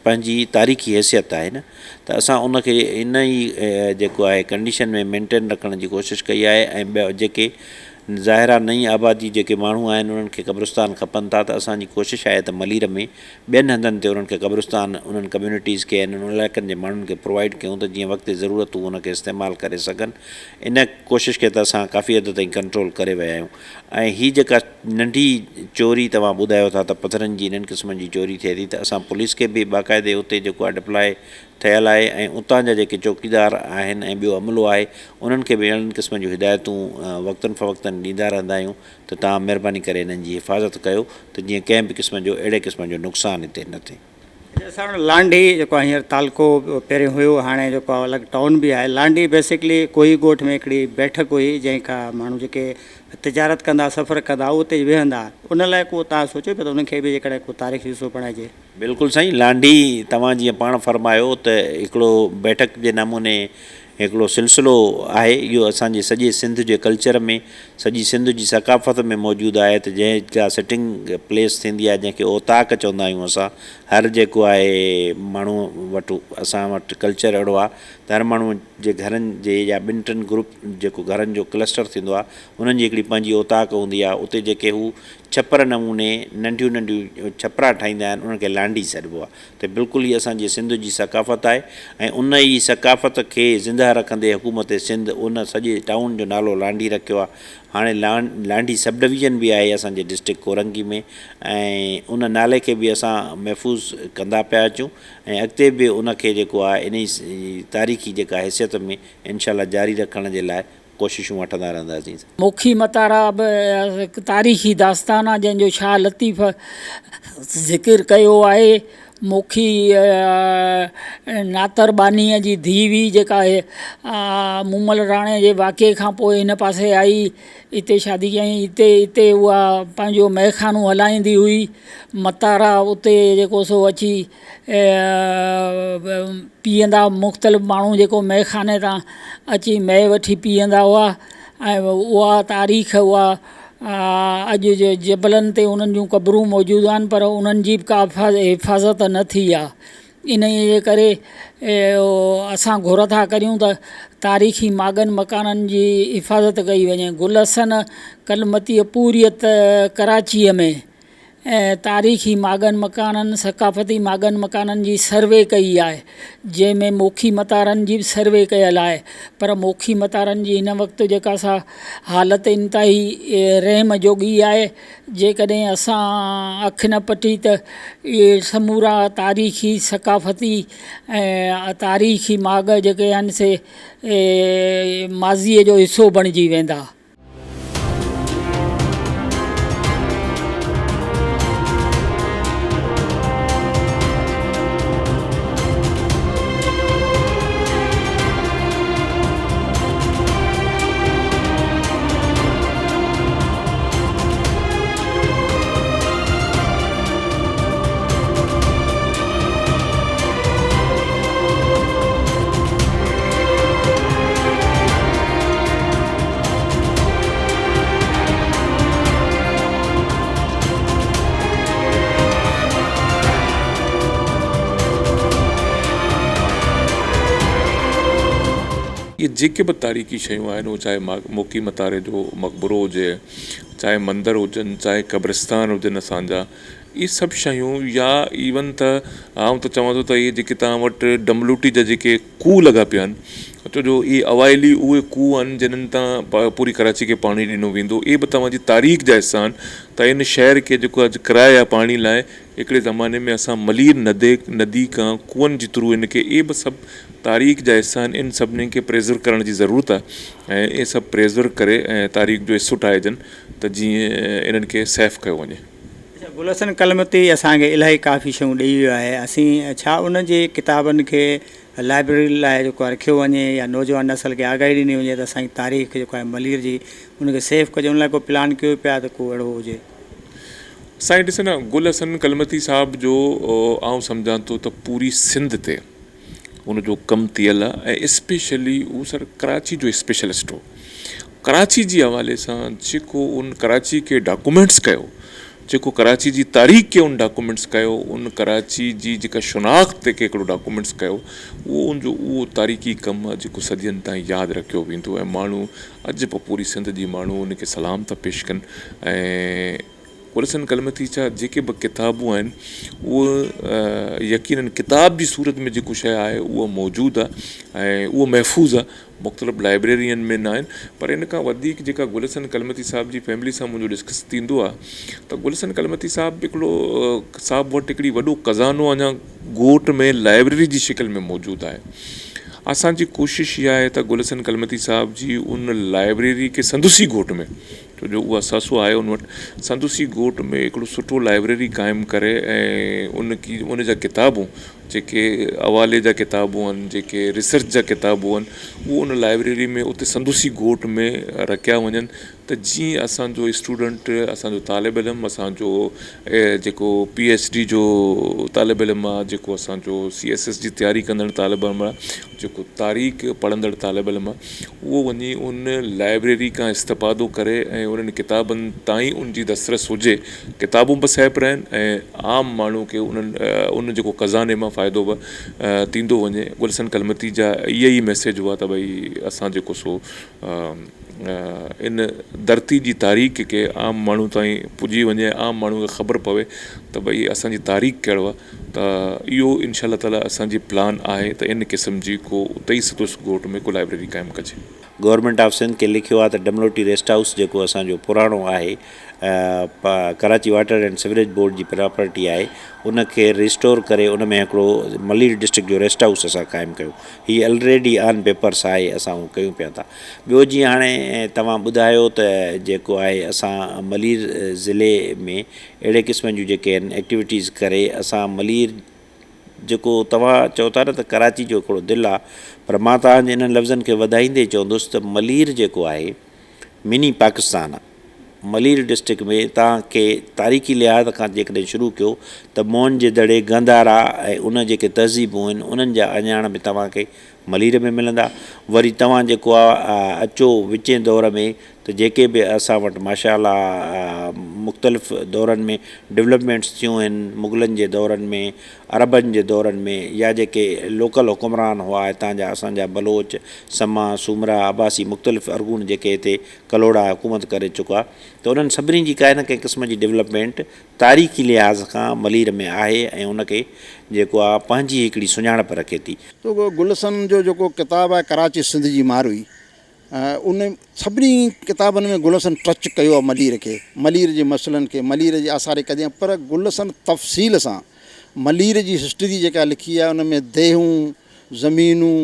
पंहिंजी तारीख़ी हैसियत आहे न, त असां उनखे इन ई जेको आहे कंडीशन में मेंटेन रखण जी कोशिशि कई आहे ऐं ॿिया जेके ज़ाहिरा नई आबादी जेके माण्हू आहिनि उन्हनि खे क़ब्रिस्तान खपनि था, त असांजी कोशिशि आहे त मलीर में ॿियनि हंधनि ते उन्हनि खे क़ब्रिस्तान उन्हनि कम्यूनिटीज़ खे उन इलाइक़नि जे माण्हुनि खे प्रोवाइड कयूं त जीअं वक़्तु ज़रूरत हू उनखे इस्तेमालु करे सघनि। इन कोशिशि खे त असां काफ़ी हद ताईं कंट्रोल करे विया आहियूं। ऐं हीअ जेका नंढी चोरी तव्हां ॿुधायो था त पथरनि जी इन्हनि क़िस्मनि जी चोरी थिए थी, त असां पुलिस खे बि बाक़ाइदे उते जेको आहे डिप्लॉय ठहियलु आहे ऐं उतां जा जेके चौकीदार आहिनि ऐं ॿियो अमलो आहे उन्हनि खे बि अहिड़नि क़िस्म जूं हिदायतूं वक़्तनि फ़वक़्तनि ॾींदा रहंदा आहियूं त तव्हां महिरबानी करे इन्हनि जी हिफ़ाज़त कयो त जीअं कंहिं बि क़िस्म जो अहिड़े क़िस्म जो नुक़सानु हिते न थिए। असां वटि लांडी जेको आहे हींअर तालको पहिरियों हुयो, हाणे जेको आहे अलॻि टाउन बि आहे। लांडी बेसिकली कोई ॻोठ में हिकिड़ी बैठक हुई जंहिं खां माण्हू जेके तिजारत कंदा सफ़र कंदा उते वेहंदा, उन लाइ को तव्हां सोचियो पियो त उनखे बि जेकॾहिं को तारीख़ी हिसो बणाइजे? बिल्कुलु साईं, लांडी तव्हां जीअं पाण फरमायो त हिकिड़ो बैठक जे नमूने हिकिड़ो सिलसिलो आहे, इहो असांजे सॼे सिंध जे कल्चर में सॼी सिंध जी सकाफ़त में मौजूदु आहे त जंहिंजा सिटिंग प्लेस थींदी आहे जंहिंखे ओताक चवंदा आहियूं असां। हर जेको आहे माण्हू वटि असां वटि कल्चर अहिड़ो आहे त हर माण्हू जे घरनि जे या 2-3 ग्रुप जेको घरनि जो क्लस्टर थींदो आहे उन्हनि जी हिकिड़ी पंहिंजी ओताक हूंदी आहे। उते जेके हू छपर नमूने नंढियूं नंढियूं छपरा ठाहींदा आहिनि उन्हनि खे लांडी सॾिबो आहे। त बिल्कुलु ई असांजी सिंध जी सकाफ़त आहे ऐं उन ई सकाफ़त खे ज़िंदा रखंदे हुकूमत सिंध उन सॼे टाउन जो नालो लांडी रखियो आहे। हाणे लांडी सब डिवीज़न बि आहे असांजे डिस्ट्रिक्ट कोरंगी में ऐं उन नाले खे बि असां महफ़ूज़ कंदा पिया अचूं ऐं अॻिते बि उनखे जेको आहे इन ई तारीख़ी जेका हैसियत में इनशाला जारी रखण जे लाइ कोशिशूं वठंदा रहंदासीं। मोखी मतारा बि हिकु तारीख़ी दास्तान आहे जंहिंजो शाह लतीफ़ ज़िकिर कयो आहे। मोखी नातर बानीअ जी धीउ हुई जेका आहे मूमल राणे जे वाक़े खां पोइ हिन पासे आई, हिते शादी कयईं। हिते उहा पंहिंजो मैखानो हलाईंदी हुई। मतारा उते जेको सो अची पीअंदा, मुख़्तलिफ़ माण्हू जेको मैखाने तां अची मै वठी पीअंदा हुआ ऐं उहा तारीख़ उहा अॼु जे जबलनि ते उन्हनि जूं क़बरूं मौजूदु आहिनि पर उन्हनि जी बि का हिफ़ाज़त न थी आहे। इन जे करे असां घुर था करियूं त तारीख़ी मागन मकाननि जी हिफ़ाज़त कई वञे। गुलहसन कलमती पूरियत कराचीअ में ऐं तारीख़ी मागन मकाननि सकाफ़ती मागन मकाननि जी सर्वे कई आहे जंहिंमें मोखी मतारनि जी बि सर्वे कयल आहे। पर मोखी मतारनि जी हिन वक़्तु जेका सा हालति इंतिहाई रहम जोगी आहे। जेकॾहिं असां अखि न पटी त इहे समूरा तारीख़ी सकाफ़ती ऐं तारीख़ी माग जेके आहिनि से माज़ीअ जो हिसो बणिजी वेंदा। ये जेके बि तारीख़ी शयूं आहिनि उहे चाहे मोखी मतारे जो मक़बरो हुजे, चाहे मंदर हुजनि, चाहे क़ब्रिस्तान हुजनि असांजा, इहे सभु शयूं या इवन त आउं त चवां थो त इहे जेके तव्हां वटि डमलूटी जा जेके कूह लॻा पिया आहिनि, छो जो इहे अवाइली उहे कूह आहिनि जिन्हनि तां पूरी कराची खे पाणी ॾिनो वेंदो। इहे बि तव्हांजी तारीख़ जा हिसा आहिनि त इन शहर खे जेको अॼु किराए आहे पाणी लाइ, हिकिड़े ज़माने में असां मलीर नदी खां कूहनि जे थ्रू इनखे, इहे बि सभु तारीख़ जा हिसा आहिनि। इन सभिनी खे प्रेज़र्व करण जी ज़रूरत आहे ऐं इहे सभु प्रेज़र्व करे ऐं तारीख़ जो हिसो ठाहिजनि त जीअं इन्हनि खे सेफ कयो वञे। गुलहसन कलमती असांखे इलाही काफ़ी शयूं ॾेई वियो आहे। असीं छा उन जे किताबनि खे लाइब्रेरी लाइ जेको आहे रखियो वञे या नौजवान नसल खे आगाही ॾिनी वञे त असांजी तारीख़ जेको आहे मलीर जी उनखे सेफ कजे, उन लाइ को प्लान कयो पिया त को अहिड़ो हुजे। साईं ॾिस न, गुलहसन कलमती साहब जो आउं सम्झां थो त पूरी सिंध ते उनजो कमु थियल आहे ऐं स्पेशली उहो सर कराची जो स्पेशलिस्ट हो। कराची जे हवाले सां जेको उन कराची खे डॉक्यूमेंट्स कयो, जेको कराची जी तारीख़ खे उन डॉक्यूमेंट्स कयो, उन कराची जी जेका शनाख़्त खे हिकिड़ो डॉक्यूमेंट्स कयो, उहो तारीख़ी कमु जेको सदियनि ताईं यादि रखियो वेंदो ऐं माण्हू अॼु बि पूरी सिंध जी माण्हू उनखे सलाम था पेश कनि। ऐं गुलहसन कलमती जा जेके बि किताबूं आहिनि उहे यकीनन किताब जी सूरत में जेको शइ आहे उहा मौजूदु आहे ऐं उहो महफ़ूज़ आहे। मुख़्तलिफ़ लाइब्रेरियुनि में न आहिनि, पर इन खां वधीक जेका गुलहसन कलमती साहिब जी फैमिली सां मुंहिंजो डिस्कस थींदो आहे त गुलहसन कलमती साहिबु हिकिड़ो साहिबु वटि हिकिड़ी वॾो खज़ानो अञा ॻोठ में लाइब्रेरी जी शिकिल में मौजूदु आहे। असांजी कोशिशि इहा आहे त गुलहसन कलमती साहिब जी उन लाइब्रेरी खे संदूसी ॻोठ में, छो जो उहा सासो आहे उन वटि, संदूसी ॻोठ में हिकिड़ो सुठो लाइब्रेरी क़ाइमु करे ऐं उन जा किताबूं जेके हवाले जा किताबूं आहिनि, जेके रिसर्च जा किताबूं आहिनि, उहो उन लाइब्रेरी में उते संदूसी ॻोठ में रखिया वञनि त जीअं असांजो स्टूडेंट, असांजो तालिब इल्मु, असांजो जेको PhD जो तालिब इल्मु आहे, जेको असांजो CSS जी तयारी कंदड़ तालिब इल्मु आहे, जेको तारीख़ पढ़ंदड़ तालिब इल्मु आहे, उहो वञी उन लाइब्रेरी खां इस्तेफ़ादो करे ऐं उन्हनि किताबनि ताईं उनजी दस्तरस हुजे, किताबूं बि साहिब रहनि ऐं आम माण्हू खे उन जेको ख़ज़ाने मां फ़ाइदो बि थींदो वञे। गुलशन कलमती जा इहे ई मैसेज हुआ त भई असां जेको सो इन धरती जी तारीख़ खे आम माण्हू ताईं पुॼी वञे, आम माण्हू खे ख़बर पवे त भई असांजी तारीख़ कहिड़ो आहे। त इहो इनशा ताला असांजी प्लान आहे त इन क़िस्म जी को उते ई सतोष ॻोठ में को लाइब्रेरी क़ाइमु कजे। गवर्नमेंट ऑफ सिंध खे लिखियो आहे त डमलोटी रेस्ट हाउस जेको असांजो पुराणो आहे, Karachi water and sewerage board जी प्रॉपर्टी आहे, उनखे रिस्टोर करे उन में हिकिड़ो मलीर डिस्ट्रिक्ट जो रेस्ट हाउस असां क़ाइमु कयो। हीअ ऑलरेडी ऑन पेपर्स आहे, असां उहो कयूं पिया था। ॿियो जीअं हाणे तव्हां ॿुधायो त जेको आहे असां मलीर ज़िले में अहिड़े क़िस्म जूं जेके आहिनि एक्टिविटीज़ करे असां मलीर जेको तव्हां चओ था न त कराची जो हिकिड़ो दिलि आहे, पर मां तव्हांजे इन्हनि लफ़्ज़नि खे वधाईंदे चवंदुसि त मलीर जेको आहे मिनी पाकिस्तान आहे। मलीर डिस्ट्रिक्ट में तव्हांखे तारीख़ी लिहाज़ खां जेकॾहिं शुरू कयो त मोहन जे दड़े, गंधारा ऐं उन जेके तहज़ीबूं आहिनि उन्हनि जा अञाण बि तव्हांखे मलीर में मिलंदा। वरी तव्हां जेको आहे अचो विचें दौर में त जेके बि असां वटि माशाअल्लाह मुख़्तलिफ़ दौरनि में डेवलपमेंट्स थियूं आहिनि, मुग़लनि जे दौरनि में, अरबनि जे दौरनि में, या जेके लोकल हुकुमरान हुआ हितां जा, असांजा बलोच, समा, सूमरा, अब्बासी, मुख़्तलिफ़ अरगून जेके हिते कलोड़ा हुकूमत करे चुका, त उन्हनि सभिनी जी काई न कंहिं क़िस्म जी डेवलपमेंट तारीख़ी लिहाज़ खां मलीर में आहे ऐं उनखे जेको आहे पंहिंजी हिकिड़ी सुञाणप रखे थी। तो गुलशन जो जेको किताबु आहे कराची सिंध जी मारवी, उन सभिनी किताबनि में गुलशन टच कयो आहे मलीर खे, मलीर जे मसइलनि खे, मलीर जे आसार क़दीम, पर गुलशन तफ़सील सां मलीर जी हिस्ट्री जेका लिखी आहे उन में देहूं, ज़मीनूं,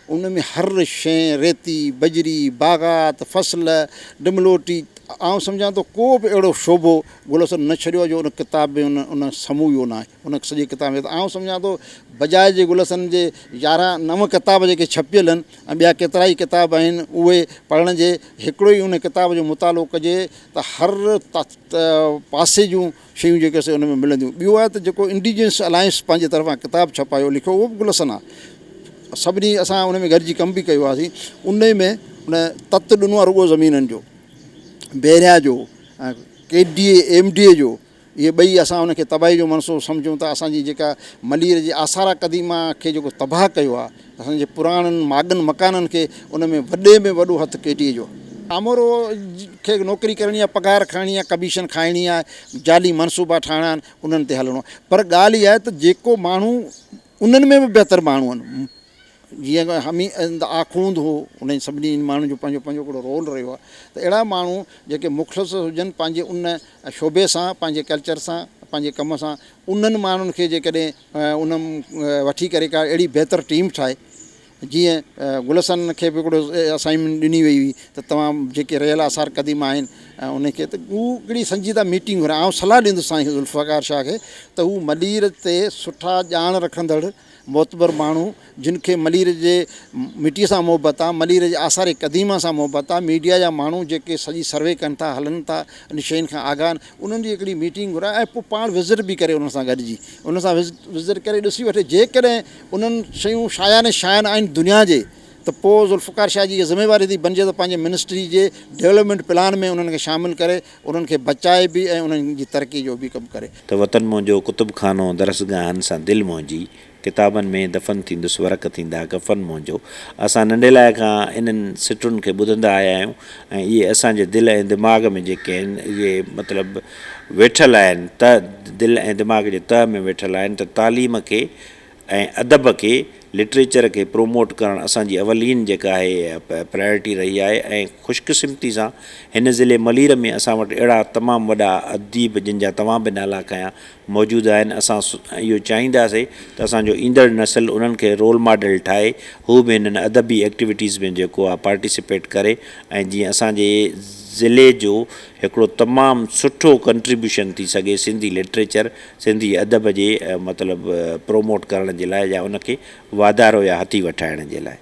उन में हर शइ, रेती, बजरी, बाग़ात, फसल, डमलोटी, आउं सम्झां थो को बि अहिड़ो शोभो गुलशन न छॾियो जो उन किताब में उन समूह न आहे, उन सॼी किताब में। त आउं सम्झां थो बजाए जे गुलशन जे 11-9 किताब जेके छपियल आहिनि ऐं ॿिया केतिरा ई किताब आहिनि, उहे पढ़ण जे हिकिड़ो ई उन किताब जो मुतालो कजे त हर पासे जूं शयूं जेके से उन में मिलंदियूं। ॿियो आहे त जेको इंडिजिनस अलायंस पंहिंजे तरफ़ां किताबु छपायो लिखियो, उहो बि गुलशन आहे। सभिनी असां उन में गॾिजी कमु बि कयो हुआसीं। उन में उन तत ॾिनो आहे रुॻो ज़मीननि जो, बैरिया जो, KDA MDA जो, इहे ॿई असां उनखे तबाही जो मनसूबो सम्झूं था। असांजी जेका मलीर जी आसारा क़दीमा खे जेको तबाह कयो आहे, असांजे पुराणनि माॻनि मकाननि खे उन में वॾे में वॾो हथु KDA जो। आमोरो खे नौकिरी करणी आहे, पघार खणणी आहे, कमीशन खाइणी आहे, जाली मनसूबा ठाहिणा आहिनि, उन्हनि ते हलणो आहे। पर ॻाल्हि इहा आहे त जेको माण्हू उन्हनि में बि बहितर माण्हू आहिनि, जीअं आखूंद हो, उन सभिनी माण्हुनि जो पंहिंजो पंहिंजो हिकिड़ो रोल रहियो आहे। त अहिड़ा माण्हू जेके मुख़लिस हुजनि पंहिंजे उन शोबे सां, पंहिंजे कल्चर सां, पंहिंजे कम सां, उन्हनि माण्हुनि खे जेकॾहिं उन वठी करे का अहिड़ी बहितर टीम ठाहे, जीअं गुलशन खे बि हिकिड़ो असाइनमेंट ॾिनी वई हुई त तव्हां जेके रहियल आसार क़दीमा आहिनि उनखे, त हू हिकिड़ी संजीदा मीटिंग घुराए। आउं सलाह ॾींदुसि साईं ज़ुल्फ़कार शाह खे त हू मलीर ते सुठा ॼाण रखंदड़ मोतबर माण्हू, जिन खे मलीर जे मिटीअ सां मोहबत आहे, मलीर जे आसार क़दीमा सां मोहबत आहे, मीडिया जा माण्हू जेके सॼी सर्वे कनि था, हलनि था, इन शयुनि खां आगाह आहिनि, उन्हनि जी हिकिड़ी मीटिंग घुराए ऐं पोइ पाण विज़िट बि करे उन सां गॾिजी, उन सां विज़िट करे ॾिसी वठे। जेकॾहिं उन्हनि शयूं शायान आहिनि दुनिया जे, त पोइ ज़ुल्फ़कार शाह जी इहा ज़िमेवारी थी बणिजे त पंहिंजे मिनिस्ट्री जे डेवलपमेंट प्लान में उन्हनि खे शामिलु करे, उन्हनि खे बचाए बि ऐं उन्हनि जी तरक़ी जो बि कमु करे। त वतन मुंहिंजो कुतुबखानो दरसगाहनि सां दिलि मुंहिंजी, किताबनि में दफ़न थींदुसि वरक़ थींदा कफ़न मुंहिंजो। असां नंढे लाइ खां इन्हनि सिटुनि खे ॿुधंदा आया आहियूं ऐं इहे असांजे दिलि ऐं दिमाग़ में जेके आहिनि इहे मतिलबु वेठल आहिनि, दिलि ऐं दिमाग़ जे तह में वेठल आहिनि त तालीम खे ऐं अदब खे, लिटरेचर खे प्रोमोट करणु असांजी अवलीन जेका आहे प्रायोरिटी रही आहे। ऐं ख़ुशकिस्मती सां हिन ज़िले मलीर में असां वटि अहिड़ा तमामु वॾा अदीब, जिन जा तव्हां बि नाला खयां, मौजूदु आहिनि। असां इहो चाहींदासीं त असांजो ईंदड़ नसल उन्हनि खे रोल मॉडल ठाहे, हू बि हिननि अदबी एक्टिविटीज़ में जेको आहे पार्टिसिपेट करे, ऐं जीअं असांजे ज़िले जो हिकिड़ो तमामु सुठो कंट्रीब्यूशन थी सघे सिंधी लिटरेचर सिंधी अदब जे मतिलबु प्रोमोट करण जे लाइ या उनखे वाधारो या हथी वठाइण जे लाइ।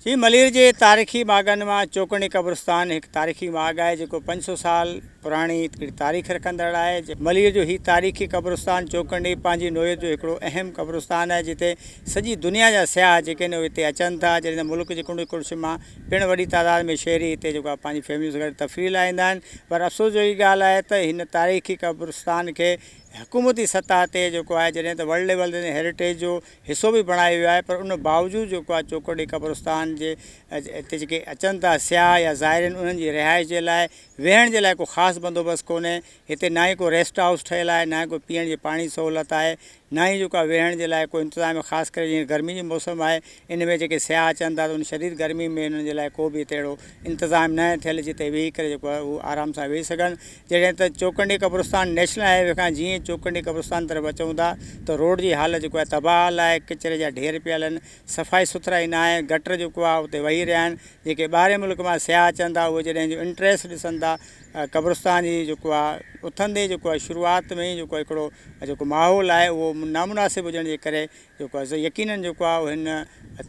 जी मलीर जे तारीख़ी बागनि मां चौकड़ी कब्रिस्तान हिकु तारीख़ी बाग आहे जेको 500 साल पुराणी तारीख़ रखंदड़ आहे। मलीर जो ही तारीख़ी कब्रिस्तान चौकड़ी पंहिंजी नोयत जो हिकिड़ो अहम कब्रिस्तान आहे जिते सॼी दुनिया जा सियाह जेके आहिनि उहे हिते अचनि था। जॾहिं त मुल्क जे कुंड कुर्श मां पिणु वॾी तादाद में शहरी हिते जेको आहे पंहिंजी फैमिली सां गॾु तफ़रीह लाइ ईंदा आहिनि। पर अफ़सोस जो ई ॻाल्हि आहे त हिन तारीख़ी कब्रिस्तान खे हुकूमती सतह ते जेको आहे जॾहिं त वर्ल्ड लेवल ते हेरिटेज जो हिसो बि बणायो वियो आहे, पर उन बावजूदि जेको आहे चौकड़ी कब्रिस्तान जे हिते जेके अचनि था सियाह या ज़ाइरीन उन्हनि जी रिहाइश जे लाइ वेहण जे लाइ को ख़ासि बंदोबस्तु कोन्हे। हिते ना ई को रेस्ट हाउस ठहियलु आहे, ना को पीअण जी पाणी सहूलियत आहे, ना ई जेको आहे वेहण जे लाइ को इंतिज़ाम ख़ासि करे जीअं गर्मी जी मौसम आहे इन में जेके सियाह अचनि था त उन शदीद गर्मी में उन्हनि जे लाइ को बि हिते अहिड़ो इंतिज़ाम न थियलु जिते वेही करे जेको आहे उहो आराम सां वेही सघनि। जॾहिं त चौकड़ी कब्रिस्तान नेशनल हाईवे खां जीअं चौकड़ी कब्रिस्तान तरफ़ अचूं था त रोड जी हालत जेको आहे तबाह हाल आहे, किचिरे जा ढेर पियल आहिनि, सफ़ाई सुथराई न आहे, गटर जेको आहे उते वेही रहिया आहिनि। जेके ॿाहिरि मुल्क मां सियाह अचनि था उहे जॾहिं जो इंट्रस्ट ॾिसनि था कब्रिस्तान जी जेको आहे उथंदे जेको आहे शुरूआति में ई जेको हिकिड़ो जेको माहौल आहे उहो नामुनासिबु हुजण जे करे जेको आहे यकीनन जेको आहे हिन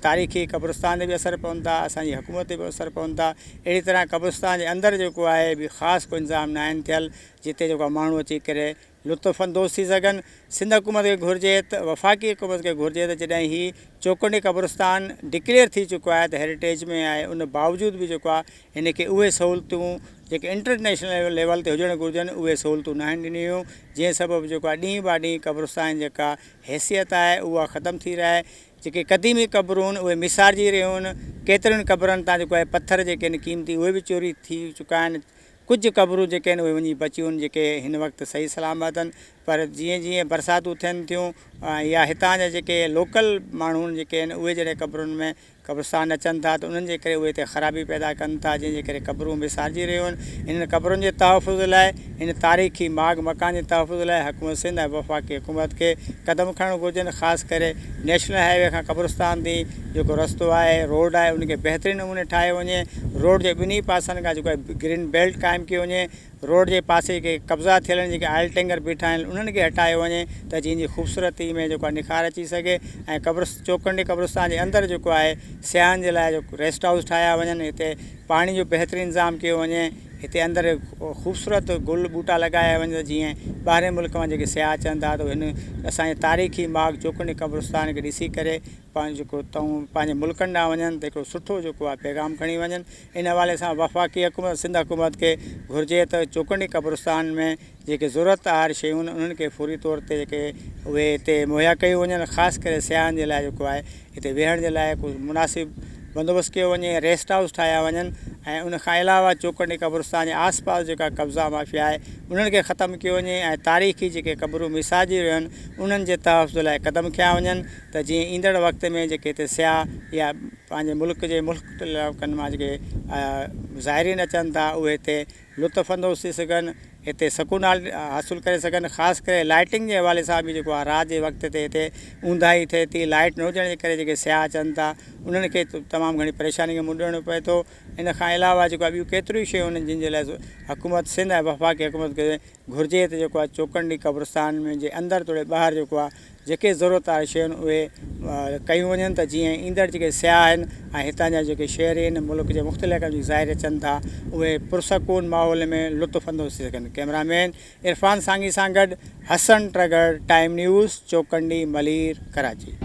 तारीख़ी कब्रिस्तान ते बि असरु पवनि था, असांजी हुकूमत ते बि असरु पवनि था। अहिड़ी तरह कब्रिस्तान जे अंदरि जेको आहे बि ख़ासि को इंतिज़ाम न आहिनि थियल जिते जेको आहे माण्हू अची करे लुत्फ़ अंदोज़ थी सघनि। सिंध हुकूमत खे घुरिजे त वफ़ाक़ी हुकूमत खे घुरिजे त जॾहिं ही चौकड़ी कब्रिस्तान डिक्लेयर थी चुको आहे त हेरिटेज में आहे, उन बावजूदि बि जेको आहे हिन खे उहे सहूलियतूं जेके इंटरनेशनल लेवल ते हुजणु घुरिजनि उहे सहूलियतूं न आहिनि ॾिनियूं, जंहिं सबबु जेको आहे ॾींहुं बा ॾींहुं कब्रिस्तान जेका हैसियत आहे उहा ख़तमु थी रहे। जेके क़दीमी क़बरूं आहिनि उहे मिसारजी रहियूं आहिनि। केतिरनि क़बरनि तां जेको आहे पथर जेके आहिनि क़ीमती उहे बि चोरी थी चुका आहिनि। कुझु क़बरूं जेके आहिनि उहे वञी बचियूं आहिनि जेके हिन वक़्तु सही सलामत आहिनि। पर जीअं जीअं बरसातूं थियनि थियूं या हितां जा जेके लोकल माण्हू आहिनि जेके आहिनि उहे जॾहिं क़बरुनि में कब्रिस्तान अचनि था त उन्हनि जे करे उहे हिते ख़राबी पैदा कनि था, जंहिंजे करे क़बरूं विसारजी रहियूं आहिनि। हिन क़बरुनि जे तहफ़ुज़ लाइ हिन तारीख़ी माग मकान जे तहफ़ुज़ लाइ हुकूमत सिंध ऐं वफ़ाक़ी हुकूमत खे क़दम खणणु घुरिजनि। ख़ासि करे नेशनल हाईवे खां कब्रिस्तान ते जेको रस्तो आहे रोड आहे उनखे बहितरीनु नमूने ठाहे वञे। रोड जे ॿिन्ही पासनि खां जेको आहे ग्रीन बेल्ट क़ाइमु कयो वञे। रोड जे पासे के कब्ज़ा थियल आहिनि जेके आयल टेंगर बीठा आहिनि उन्हनि खे हटायो वञे त जंहिंजी ख़ूबसूरती में जेको आहे निखार अची सघे। ऐं चौकड़ी कब्रिस्तान जे अंदरि जेको आहे सियाहनि जे लाइ जेको रेस्ट हाउस ठाहिया वञनि, हिते पाणी जो बहितरीनु इंतिज़ाम कयो वञे, हिते अंदरि ख़ूबसूरत गुल ॿूटा लॻाया वञनि जीअं ॿाहिरि मुल्क मां जेके सियाह अचनि था त हिन असांजे तारीख़ी माग चौकड़ी कब्रिस्तान खे ॾिसी करे पंहिंजो जेको पंहिंजे मुल्कनि ॾांहुं वञनि त हिकिड़ो सुठो जेको आहे पैगाम खणी वञनि। इन हवाले सां वफ़ाक़ी हुकूमत सिंध हुकूमत खे घुरिजे त चौकड़ी कब्रिस्तान में जेके ज़रूरत वार शयूं आहिनि उन्हनि खे फौरी तौर ते जेके उहे हिते मुहैया कयूं वञनि। ख़ासि करे सियाहनि जे लाइ जेको आहे हिते वेहण जे लाइ कुझु मुनासिबु बंदोबस्तु कयो वञे, रेस्ट हाउस ठाहिया वञनि। ऐं उनखां अलावा चौकड़ी कब्रिस्तान जे आस पास जेका कब्ज़ा माफ़िया आहे उन्हनि खे ख़तमु कयो वञे ऐं तारीख़ी जेके क़बरूं मिसारजी रहियूं आहिनि उन्हनि जे तहफ़ुज़ लाइ क़दम खयां वञनि त जीअं ईंदड़ वक़्त में जेके हिते सियाह या पंहिंजे मुल्क जे मुल्कनि मां जेके ज़ाइरीन अचनि था उहे हिते लुत्फ़ अंदोज़ थी सघनि, हिते सकून हासिलु करे सघनि। ख़ासि करे लाइटिंग जे हवाले सां बि जेको आहे राति जे वक़्त ते हिते ऊंदाही थिए थी, लाइट न हुजण जे करे जेके सियाह अचनि था उन्हनि खे तमामु घणी परेशानी खे मुंहुं ॾियणो पए थो। इन खां अलावा जेको आहे ॿियूं केतिरियूं शयूं आहिनि जिन जे लाइ हुकूमत सिंध ऐं वफ़ाक़ी हुकूमत खे घुरिजे त जेको आहे चौकड़ी कब्रिस्तान में जे अंदरि थोरे ॿाहिरि जेको आहे जेके ज़रूरत वारी शयूं आहिनि उहे कयूं वञनि त जीअं ईंदड़ जेके सियाह आहिनि ऐं हितां जा जेके शहरी आहिनि मुल्क जे मुख़्तलिफ़ क़िस्म जी ज़ाहिर अचनि था उहे पुरसकून माहौल में लुत्फ़ अंदोज़ थी सघनि। कैमरामैन इरफान सांगी सां गॾु हसन ट्रगर, टाइम न्यूज़, चौकड़ी, मलीर, कराची।